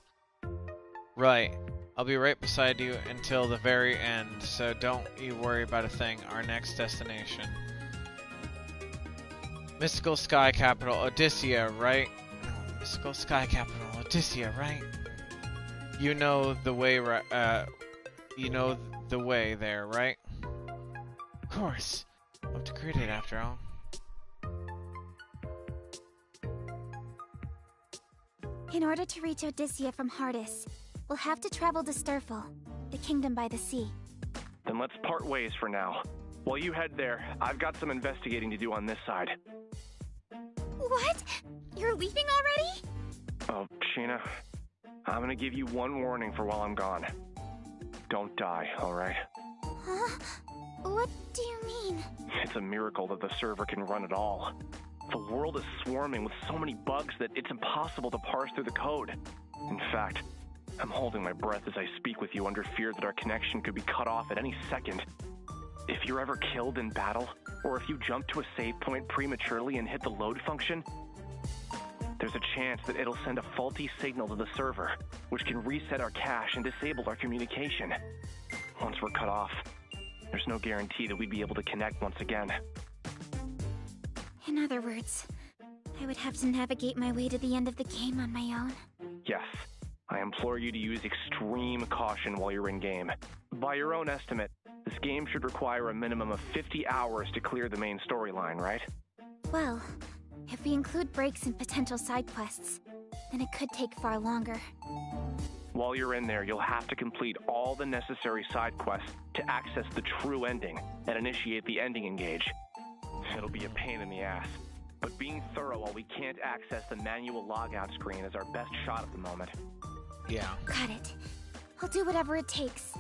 Right. I'll be right beside you until the very end, so don't you worry about a thing. Our next destination. Mystical Sky Capital, Odyssea, right? Mystical Sky Capital, Odyssea, right? You know the way, you know the way there, right? Of course. Love to create it after all. In order to reach Odyssea from Hardis, we'll have to travel to Sturful, the kingdom by the sea. Then let's part ways for now. While you head there, I've got some investigating to do on this side. What? You're leaving already? Oh, Sheena, I'm gonna give you one warning for while I'm gone. Don't die, alright? Huh? What do you mean? It's a miracle that the server can run at all. The world is swarming with so many bugs that it's impossible to parse through the code. In fact, I'm holding my breath as I speak with you under fear that our connection could be cut off at any second. If you're ever killed in battle, or if you jump to a save point prematurely and hit the load function, there's a chance that it'll send a faulty signal to the server, which can reset our cache and disable our communication. Once we're cut off, there's no guarantee that we'd be able to connect once again. In other words, I would have to navigate my way to the end of the game on my own. Yes. I implore you to use extreme caution while you're in-game. By your own estimate, this game should require a minimum of 50 hours to clear the main storyline, right? Well, if we include breaks and potential side quests, then it could take far longer. While you're in there, you'll have to complete all the necessary side quests to access the true ending and initiate the ending engage. It'll be a pain in the ass, but being thorough while we can't access the manual logout screen is our best shot at the moment. Yeah. Got it. I'll do whatever it takes.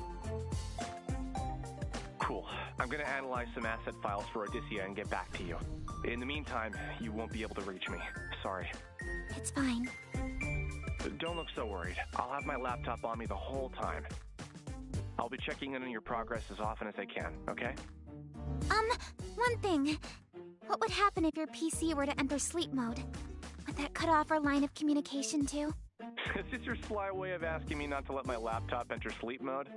Cool. I'm gonna analyze some asset files for Odyssea and get back to you. In the meantime, you won't be able to reach me. Sorry. It's fine. Don't look so worried. I'll have my laptop on me the whole time. I'll be checking in on your progress as often as I can, okay? One thing. What would happen if your PC were to enter sleep mode? Would that cut off our line of communication too? Is this your sly way of asking me not to let my laptop enter sleep mode?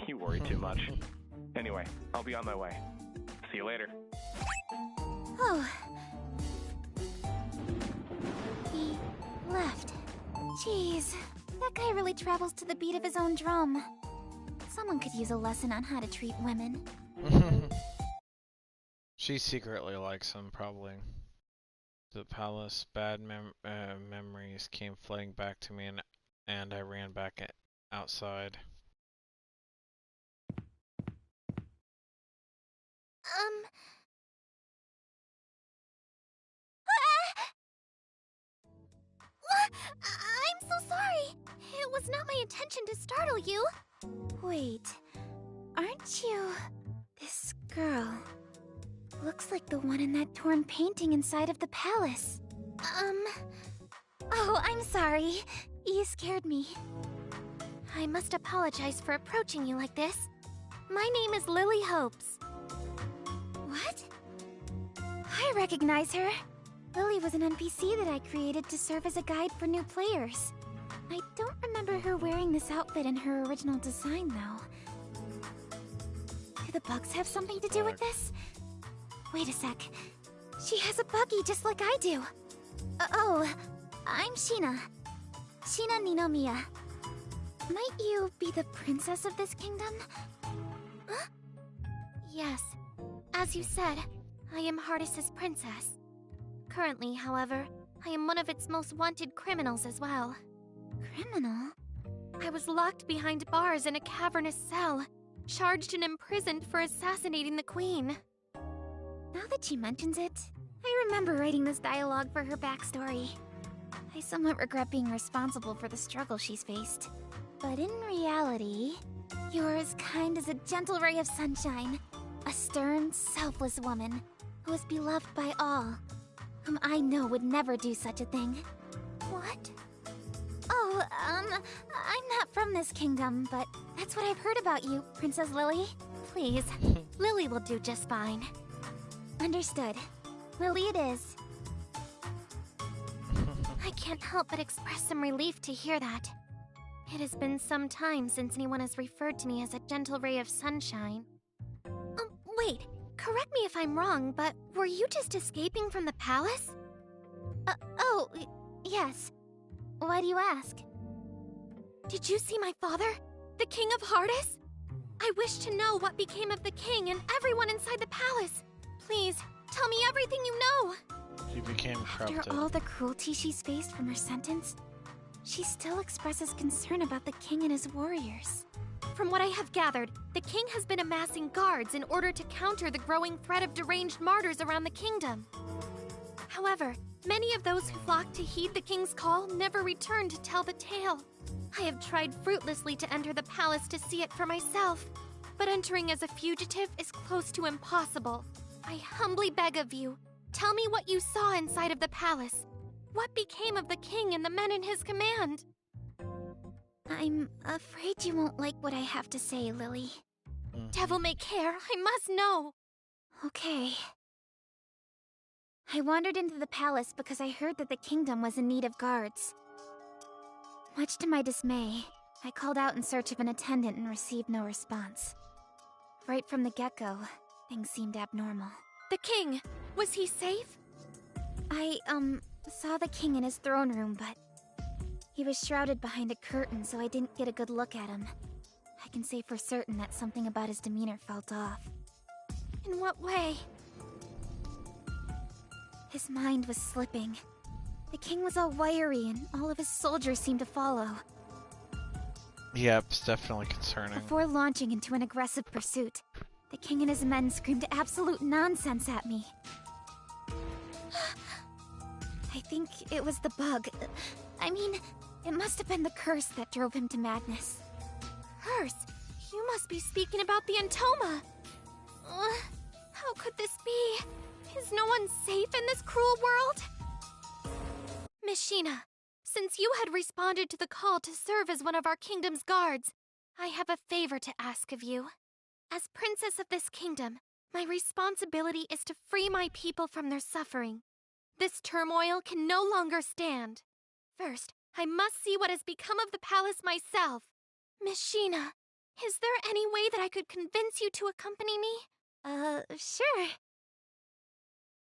You worry too much. Anyway, I'll be on my way. See you later. Oh. He left. Jeez, that guy really travels to the beat of his own drum. Someone could use a lesson on how to treat women. She secretly likes him, probably. The palace, bad memories came flooding back to me, and I ran back outside. I'm so sorry. It was not my intention to startle you. Wait, aren't you this girl? Looks like the one in that torn painting inside of the palace. Oh, I'm sorry. You scared me. I must apologize for approaching you like this. My name is Lily Hopes. What? I recognize her. Lily was an NPC that I created to serve as a guide for new players. I don't remember her wearing this outfit in her original design, though. Do the bugs have something to do with this? Wait a sec. She has a buggy just like I do. Oh, I'm Sheena. Sheena Ninomiya. Might you be the princess of this kingdom? Huh? Yes. As you said, I am Hardis' princess. Currently, however, I am one of its most wanted criminals as well. Criminal? I was locked behind bars in a cavernous cell, charged and imprisoned for assassinating the queen. Now that she mentions it, I remember writing this dialogue for her backstory. I somewhat regret being responsible for the struggle she's faced. But in reality, you're as kind as a gentle ray of sunshine. A stern, selfless woman who is beloved by all, whom I know would never do such a thing. What? Oh, I'm not from this kingdom, but that's what I've heard about you, Princess Lily. Please, Lily will do just fine. Understood. Lily it is. I can't help but express some relief to hear that. It has been some time since anyone has referred to me as a gentle ray of sunshine. Wait, correct me if I'm wrong, but were you just escaping from the palace? Yes. Why do you ask? Did you see my father? The King of Hardis? I wish to know what became of the king and everyone inside the palace. Please, tell me everything you know. He became corrupted. After all the cruelty she's faced from her sentence, she still expresses concern about the king and his warriors. From what I have gathered, the king has been amassing guards in order to counter the growing threat of deranged martyrs around the kingdom. However, many of those who flocked to heed the king's call never returned to tell the tale. I have tried fruitlessly to enter the palace to see it for myself, but entering as a fugitive is close to impossible. I humbly beg of you, tell me what you saw inside of the palace. What became of the king and the men in his command? I'm afraid you won't like what I have to say, Lily. Devil may care, I must know. Okay. I wandered into the palace because I heard that the kingdom was in need of guards. Much to my dismay, I called out in search of an attendant and received no response. Right from the get-go, things seemed abnormal. The king, was he safe? I, saw the king in his throne room, but he was shrouded behind a curtain, so I didn't get a good look at him. I can say for certain that something about his demeanor felt off. In what way? His mind was slipping. The king was all wiry, and all of his soldiers seemed to follow. Yep, it's definitely concerning. Before launching into an aggressive pursuit, the king and his men screamed absolute nonsense at me. I think it was the bug. I mean, it must have been the curse that drove him to madness. Curse? You must be speaking about the Entoma. How could this be? Is no one safe in this cruel world? Miss Sheena, since you had responded to the call to serve as one of our kingdom's guards, I have a favor to ask of you. As princess of this kingdom, my responsibility is to free my people from their suffering. This turmoil can no longer stand. First, I must see what has become of the palace myself. Miss Sheena, is there any way that I could convince you to accompany me? Sure.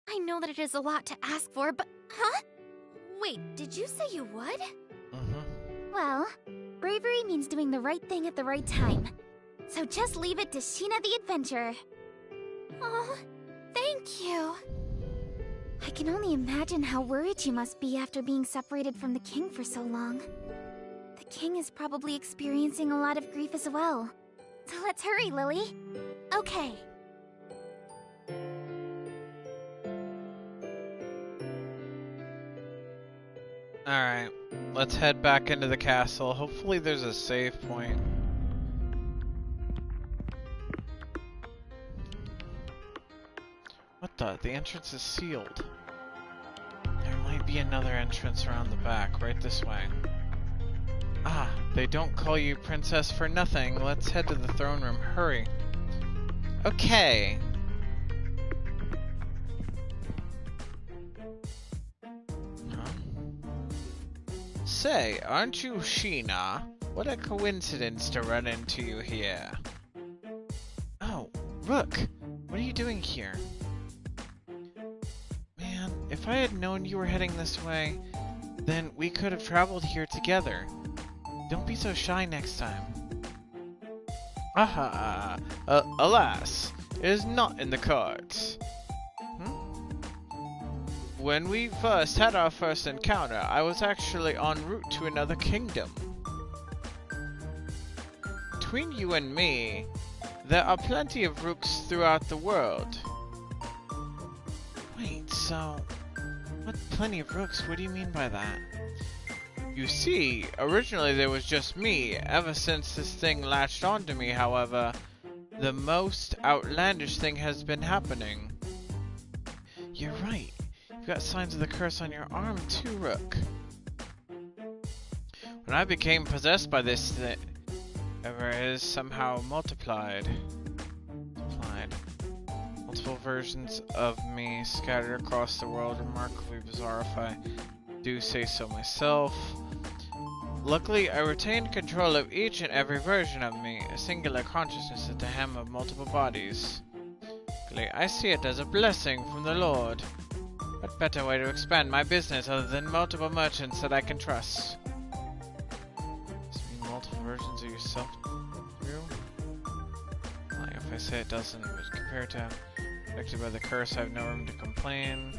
I know that it is a lot to ask for, but... Huh? Wait, did you say you would? Well, bravery means doing the right thing at the right time. So just leave it to Sheena the Adventurer. Oh, thank you. I can only imagine how worried you must be after being separated from the king for so long. The king is probably experiencing a lot of grief as well. So let's hurry, Lily. Okay. Alright, let's head back into the castle. Hopefully there's a save point. What the? The entrance is sealed. There might be another entrance around the back, right this way. Ah, they don't call you princess for nothing. Let's head to the throne room. Hurry. Okay. Say, aren't you Sheena? What a coincidence to run into you here. Oh, Rook, what are you doing here? Man, if I had known you were heading this way, then we could have traveled here together. Don't be so shy next time. Aha! Alas, it is not in the cards. When we first had our first encounter, I was actually en route to another kingdom. Between you and me, there are plenty of rooks throughout the world. Wait, so... what plenty of rooks? What do you mean by that? You see, originally there was just me. Ever since this thing latched onto me, however, the most outlandish thing has been happening. You're right. You've got signs of the curse on your arm too, Rook. When I became possessed by this thing, it is somehow multiplied. Multiple versions of me scattered across the world, remarkably bizarre if I do say so myself. Luckily, I retained control of each and every version of me, a singular consciousness at the helm of multiple bodies. Actually, I see it as a blessing from the Lord. What better way to expand my business other than multiple merchants that I can trust? Does it mean multiple versions of yourself through? Well, if I say it doesn't, but compared to affected by the curse, I have no room to complain.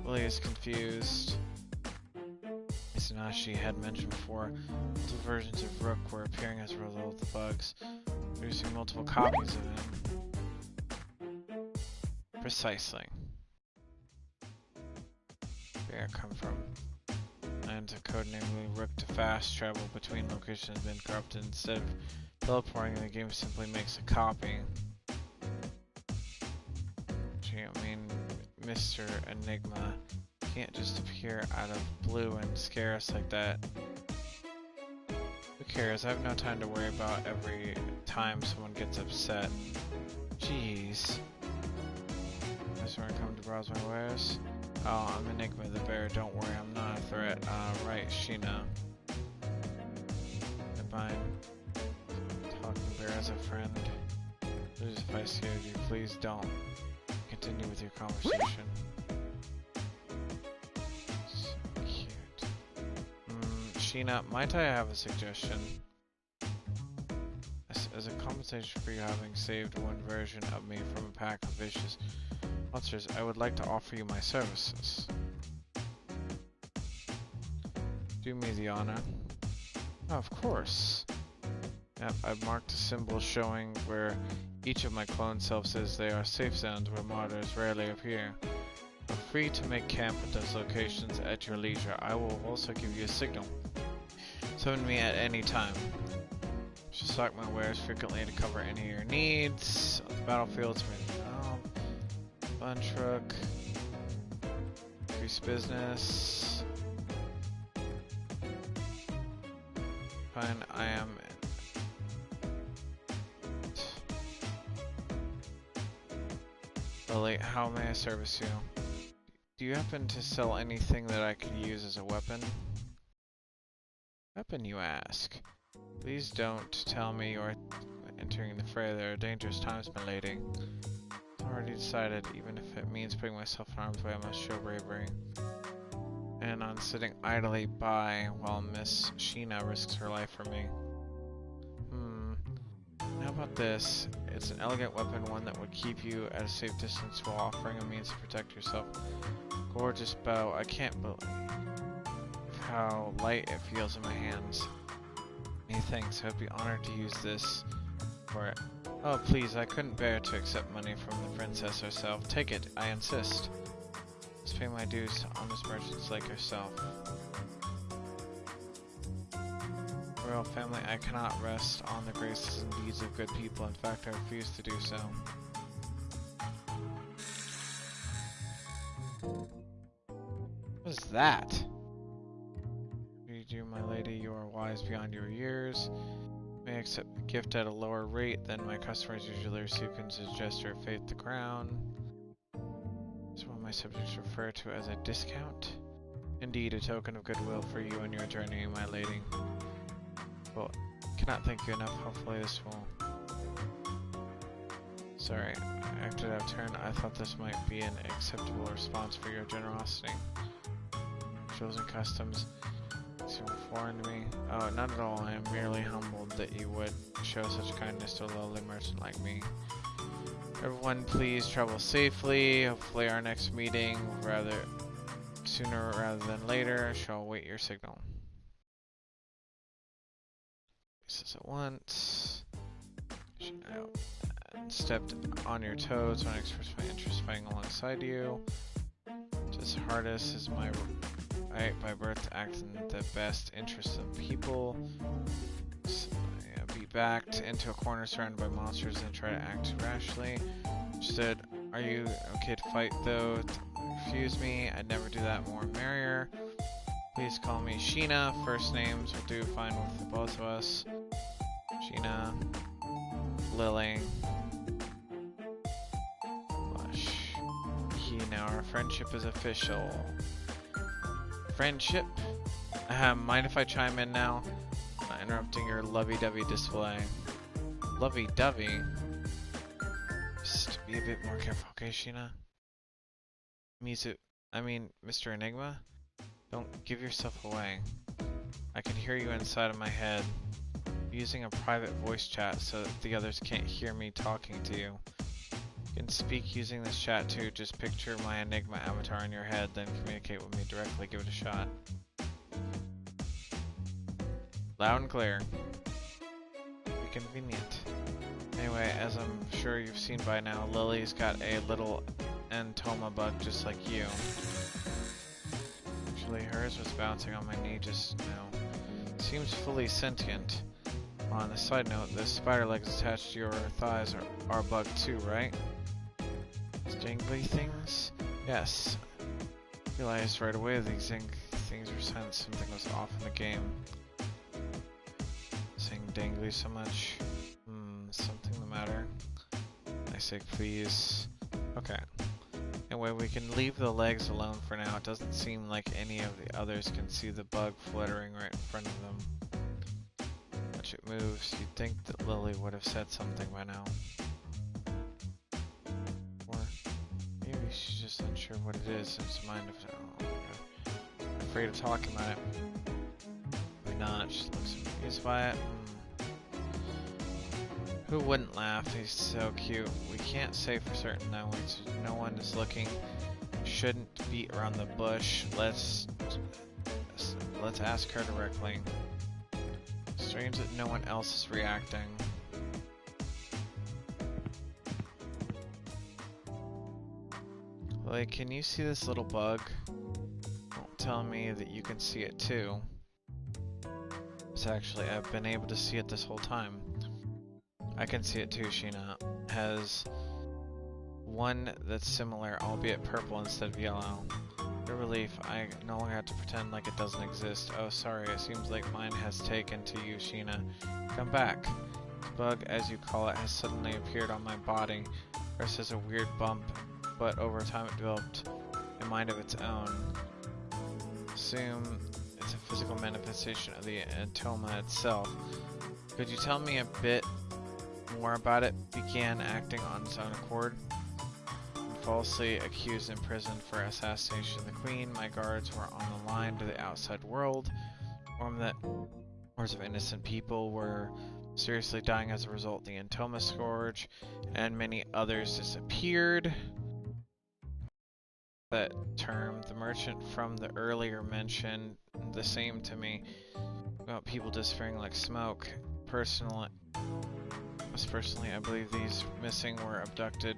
Willie is confused. Isanashi had mentioned before, multiple versions of Rook were appearing as a result of the bugs, producing multiple copies of him. Precisely. Where I come from. Lands of codenamely Rook to fast travel between locations have been corrupted. Instead of teleporting, the game simply makes a copy. Gee, I mean, Mr. Enigma can't just appear out of blue and scare us like that. Who cares? I have no time to worry about every time someone gets upset. Jeez. That's where I come to browse my wares. Oh, I'm Enigma the Bear. Don't worry, I'm not a threat. Right, Sheena. Goodbye. Talking Bear as a friend. Please, if I scared you, please don't. Continue with your conversation. So cute. Sheena, might I have a suggestion? As a compensation for you having saved one version of me from a pack of vicious monsters, I would like to offer you my services. Do me the honor. Oh, of course. Yep, I've marked a symbol showing where each of my clone selves says they are safe zones where martyrs rarely appear. Feel free to make camp at those locations at your leisure. I will also give you a signal. Summon me at any time. Just stock my wares frequently to cover any of your needs. On the battlefields, Fun truck. Increase business. Fine, I am. Lily, how may I service you? Do you happen to sell anything that I could use as a weapon? Weapon, you ask? Please don't tell me you're entering the fray. There are dangerous times, my lady. Already decided, even if it means putting myself in harm's way, I must show bravery. And on sitting idly by while Miss Sheena risks her life for me. How about this? It's an elegant weapon, one that would keep you at a safe distance while offering a means to protect yourself. Gorgeous bow. I can't believe how light it feels in my hands. Many thanks. I'd be honored to use this for it. Oh, please, I couldn't bear to accept money from the princess herself. Take it, I insist. Let's pay my dues to honest merchants like yourself. Royal family, I cannot rest on the graces and deeds of good people. In fact, I refuse to do so. What is that? You, my lady, you are wise beyond your years. May accept the gift at a lower rate than my customers usually receive, as a gesture of faith to crown. This is what my subjects refer to as a discount. Indeed, a token of goodwill for you and your journey, my lady. Well, cannot thank you enough. Hopefully this will... Sorry, I acted out of turn. I thought this might be an acceptable response for your generosity. Chosen customs seem foreign to me. Oh, not at all. I am merely humbled that you would show such kindness to a lowly merchant like me. Everyone, please travel safely. Hopefully our next meeting, sooner rather than later, shall await your signal. This at once. Stepped on your toes when I expressed my interest fighting alongside you. Just hardest is my right by birth to act in the best interests of people. So, be backed into a corner surrounded by monsters and try to act rashly. She said, "Are you okay to fight though?" Refuse me. I'd never do that. More merrier. Please call me Sheena. First names will do fine with the both of us. Sheena. Lily. Blush. Now our friendship is official. Friendship? Mind if I chime in now? Not interrupting your lovey-dovey display. Lovey-dovey? Be a bit more careful, okay, Sheena? Mr. Enigma? Don't give yourself away. I can hear you inside of my head. I'm using a private voice chat so that the others can't hear me talking to you. You can speak using this chat too. Just picture my Enigma avatar in your head, then communicate with me directly. Give it a shot. Loud and clear. Be convenient. Anyway, as I'm sure you've seen by now, Lily's got a little Entoma bug just like you. Actually, hers was bouncing on my knee just now. Seems fully sentient. On a side note, the spider legs attached to your thighs are bugged too, right? Dangly things? Yes. Realized right away these things were signs something was off in the game. Saying dangly so much. Something the matter. I say please. Okay. Anyway, we can leave the legs alone for now. It doesn't seem like any of the others can see the bug fluttering right in front of them. Watch it moves. You'd think that Lily would have said something by now. Or maybe she's just unsure what it is in her mind. Oh my god. Afraid of talking about it. Maybe not. She looks amused by it. Who wouldn't laugh? He's so cute. We can't say for certain though. No one is looking. Shouldn't beat around the bush. Let's ask her directly. Strange that no one else is reacting. Like, can you see this little bug? Don't tell me that you can see it too. It's actually, I've been able to see it this whole time. I can see it too, Sheena. Has one that's similar, albeit purple instead of yellow. What a relief, I no longer have to pretend like it doesn't exist. Oh, sorry, it seems like mine has taken to you, Sheena. Come back. This bug, as you call it, has suddenly appeared on my body. First as a weird bump, but over time it developed a mind of its own. Assume it's a physical manifestation of the Entoma itself. Could you tell me a bit more about it? Began acting on its own accord. Falsely accused in prison for assassination of the Queen. My guards were on the line to the outside world. Informed that scores of innocent people were seriously dying as a result of the Entoma scourge, and many others disappeared. That term, the merchant from the earlier mentioned the same to me about people disappearing like smoke. Personally, I believe these missing were abducted.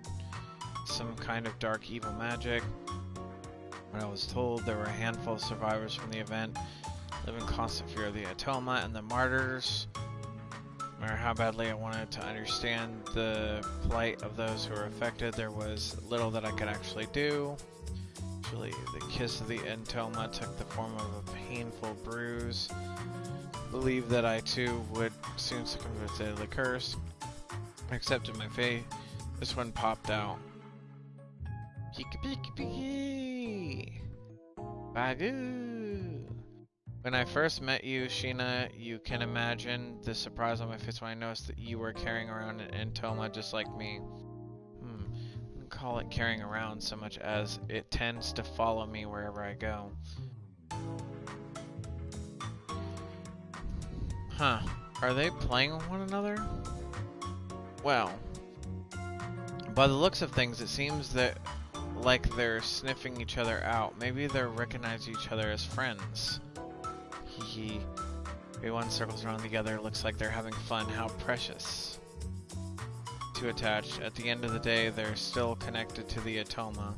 Some kind of dark evil magic. When I was told, there were a handful of survivors from the event, live in constant fear of the Entoma and the martyrs. No matter how badly I wanted to understand the plight of those who were affected, there was little that I could actually do. Actually, the kiss of the Entoma took the form of a painful bruise. Believed that I too would soon succumb to its deadly curse. I accepted my fate. This one popped out. Piki. Bagoo. When I first met you, Sheena, you can imagine the surprise on my face when I noticed that you were carrying around an Entoma just like me. I wouldn't call it carrying around so much as it tends to follow me wherever I go. Huh. Are they playing with one another? Well, by the looks of things, it seems that like they're sniffing each other out. Maybe they're recognizing each other as friends. Hee. Maybe one circles around the other. Looks like they're having fun. How precious. Too attached. At the end of the day, they're still connected to the Entoma.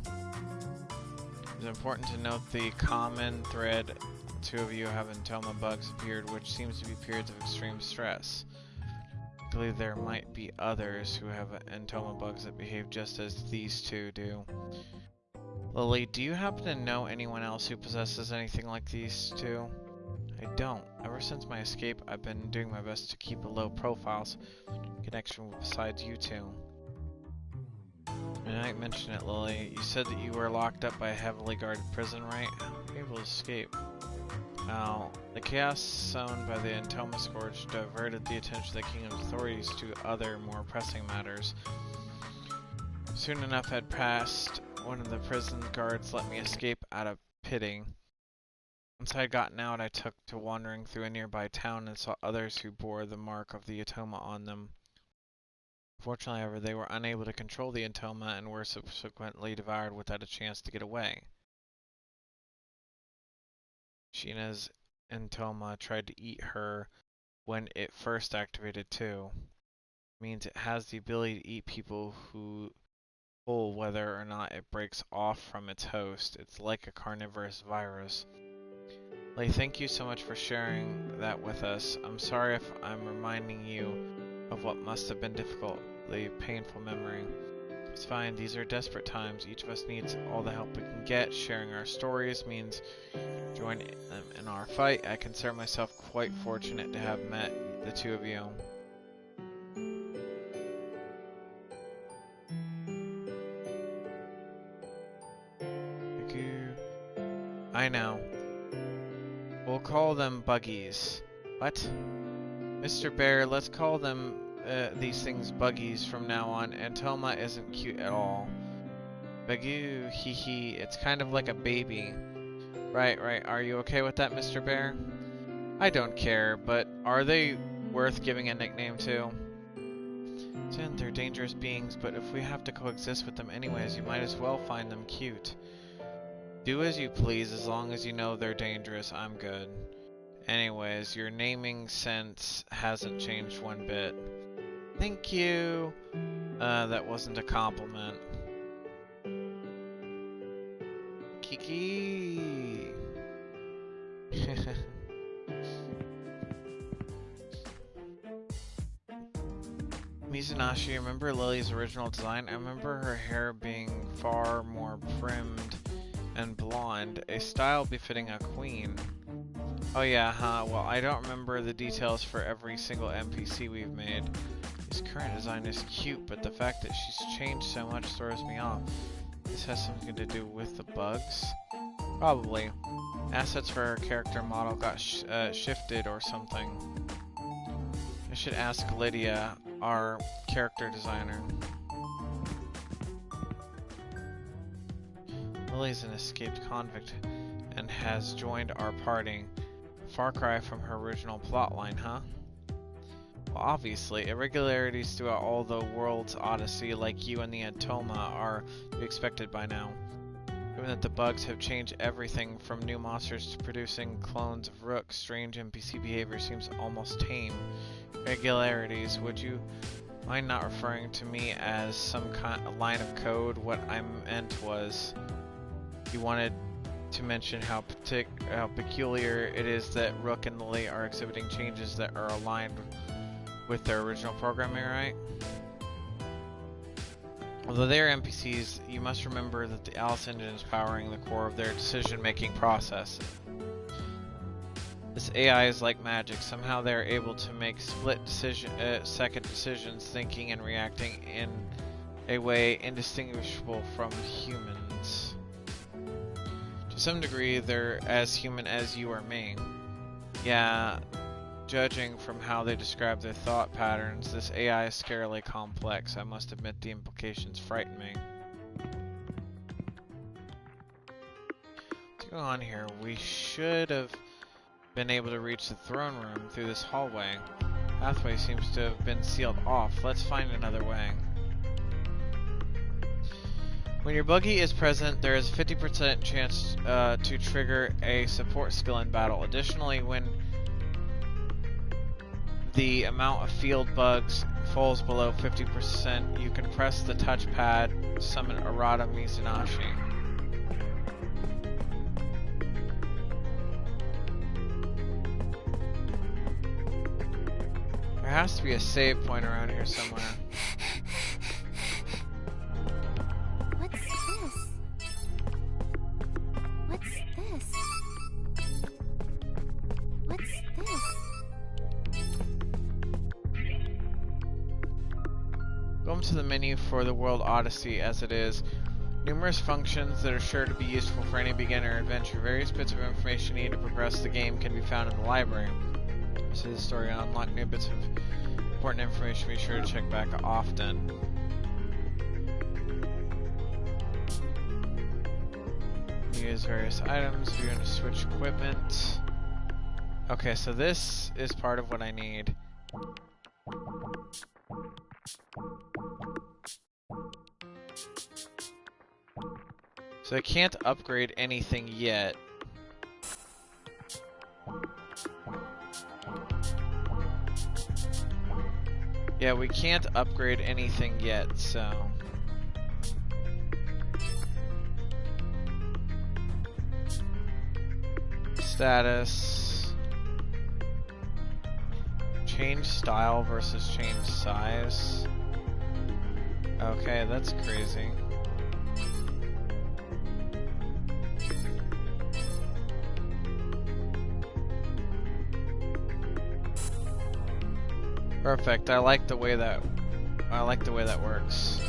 It's important to note the common thread. The two of you have Entoma bugs appeared, which seems to be periods of extreme stress. I believe there might be others who have Entoma bugs that behave just as these two do. Lily, do you happen to know anyone else who possesses anything like these two? I don't. Ever since my escape, I've been doing my best to keep a low profile, so connection besides you two. And I mentioned it, Lily. You said that you were locked up by a heavily guarded prison, right? How were you able to escape? Now, the chaos sown by the Entoma Scourge diverted the attention of the kingdom's authorities to other, more pressing matters. Soon enough had passed, one of the prison guards let me escape out of pity. Once I had gotten out, I took to wandering through a nearby town and saw others who bore the mark of the Atoma on them. Fortunately, however, they were unable to control the Atoma and were subsequently devoured without a chance to get away. Sheena's Atoma tried to eat her when it first activated too. It means it has the ability to eat people whole whether or not it breaks off from its host. It's like a carnivorous virus. Lei, thank you so much for sharing that with us. I'm sorry if I'm reminding you of what must have been difficultly painful memory. It's fine, these are desperate times. Each of us needs all the help we can get. Sharing our stories means joining them in our fight. I consider myself quite fortunate to have met the two of you. Thank you. I know. We'll call them buggies. What? Mr. Bear, let's call them these things buggies from now on. Atoma isn't cute at all. Bagoo, hee hee, it's kind of like a baby. Right, are you okay with that, Mr. Bear? I don't care, but are they worth giving a nickname to? They're dangerous beings, but if we have to coexist with them anyways, you might as well find them cute. Do as you please, as long as you know they're dangerous, I'm good. Anyways, your naming sense hasn't changed one bit. Thank you! That wasn't a compliment. Kiki! Mizunashii, remember Lily's original design? I remember her hair being far more primmed and blonde, a style befitting a queen. Oh yeah, huh, well I don't remember the details for every single NPC we've made. His current design is cute, but the fact that she's changed so much throws me off. This has something to do with the bugs? Probably. Assets for her character model got shifted or something. I should ask Lydia, our character designer. Lily's an escaped convict and has joined our party. Far cry from her original plotline, huh? Well, obviously, irregularities throughout all the world's odyssey, like you and the Atoma, are to be expected by now. Given that the bugs have changed everything from new monsters to producing clones of Rook, strange NPC behavior seems almost tame. Irregularities, would you mind not referring to me as some kind of line of code? What I meant was, you wanted to mention how peculiar it is that Rook and Lily are exhibiting changes that are aligned with their original programming, right? Although they are NPCs, you must remember that the Alice engine is powering the core of their decision-making process. This AI is like magic. Somehow they are able to make split-second decisions, thinking and reacting in a way indistinguishable from humans. To some degree, they're as human as you or me. Yeah, judging from how they describe their thought patterns, this AI is scarily complex. I must admit the implications frighten me. What's going on here? We should have been able to reach the throne room through this hallway. Pathway seems to have been sealed off. Let's find another way. When your buggy is present, there is a 50% chance to trigger a support skill in battle. Additionally, when the amount of field bugs falls below 50%, you can press the touchpad to summon Arata Mizunashii. There has to be a save point around here somewhere. To the menu for the World Odyssey as it is. Numerous functions that are sure to be useful for any beginner adventure. Various bits of information needed to progress the game can be found in the library. See the story on unlock new bits of important information. Be sure to check back often. use various items. If you're going to switch equipment. Okay, so this is part of what I need. So I can't upgrade anything yet. Yeah, we can't upgrade anything yet, so... Status... Change style versus change size. Okay, that's crazy. Perfect. I like the way that works.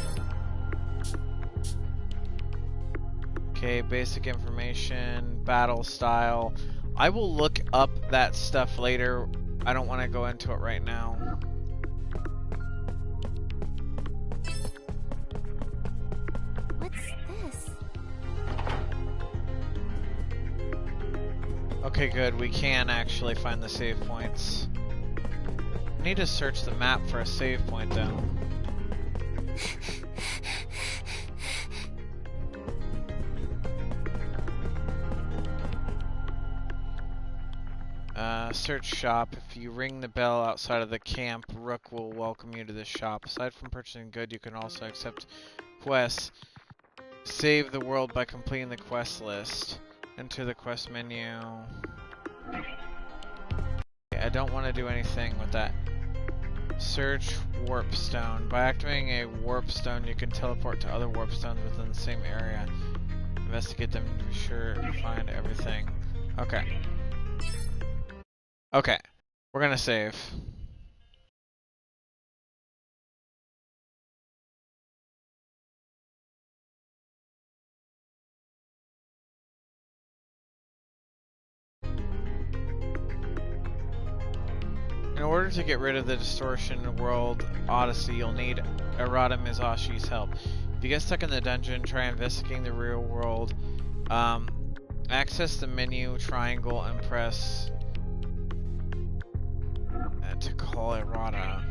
Okay, basic information, battle style. I will look up that stuff later. I don't want to go into it right now. What's this? Okay, good. We can actually find the save points. I need to search the map for a save point, though. Search shop. If you ring the bell outside of the camp, Rook will welcome you to the shop. Aside from purchasing good, you can also accept quests. Save the world by completing the quest list. Enter the quest menu. I don't want to do anything with that. Search warp stone. By activating a warp stone, you can teleport to other warp stones within the same area. Investigate them to be sure to find everything. Okay. Okay. We're gonna save. In order to get rid of the distortion world Odyssey, you'll need Arata Mizashi's help. If you get stuck in the dungeon, try investigating the real world. Access the menu triangle and press to call Arata.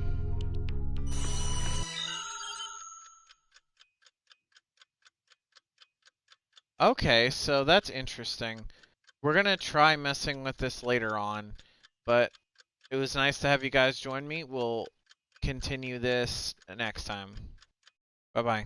Okay, so that's interesting. We're gonna try messing with this later on, but it was nice to have you guys join me. We'll continue this next time. Bye-bye.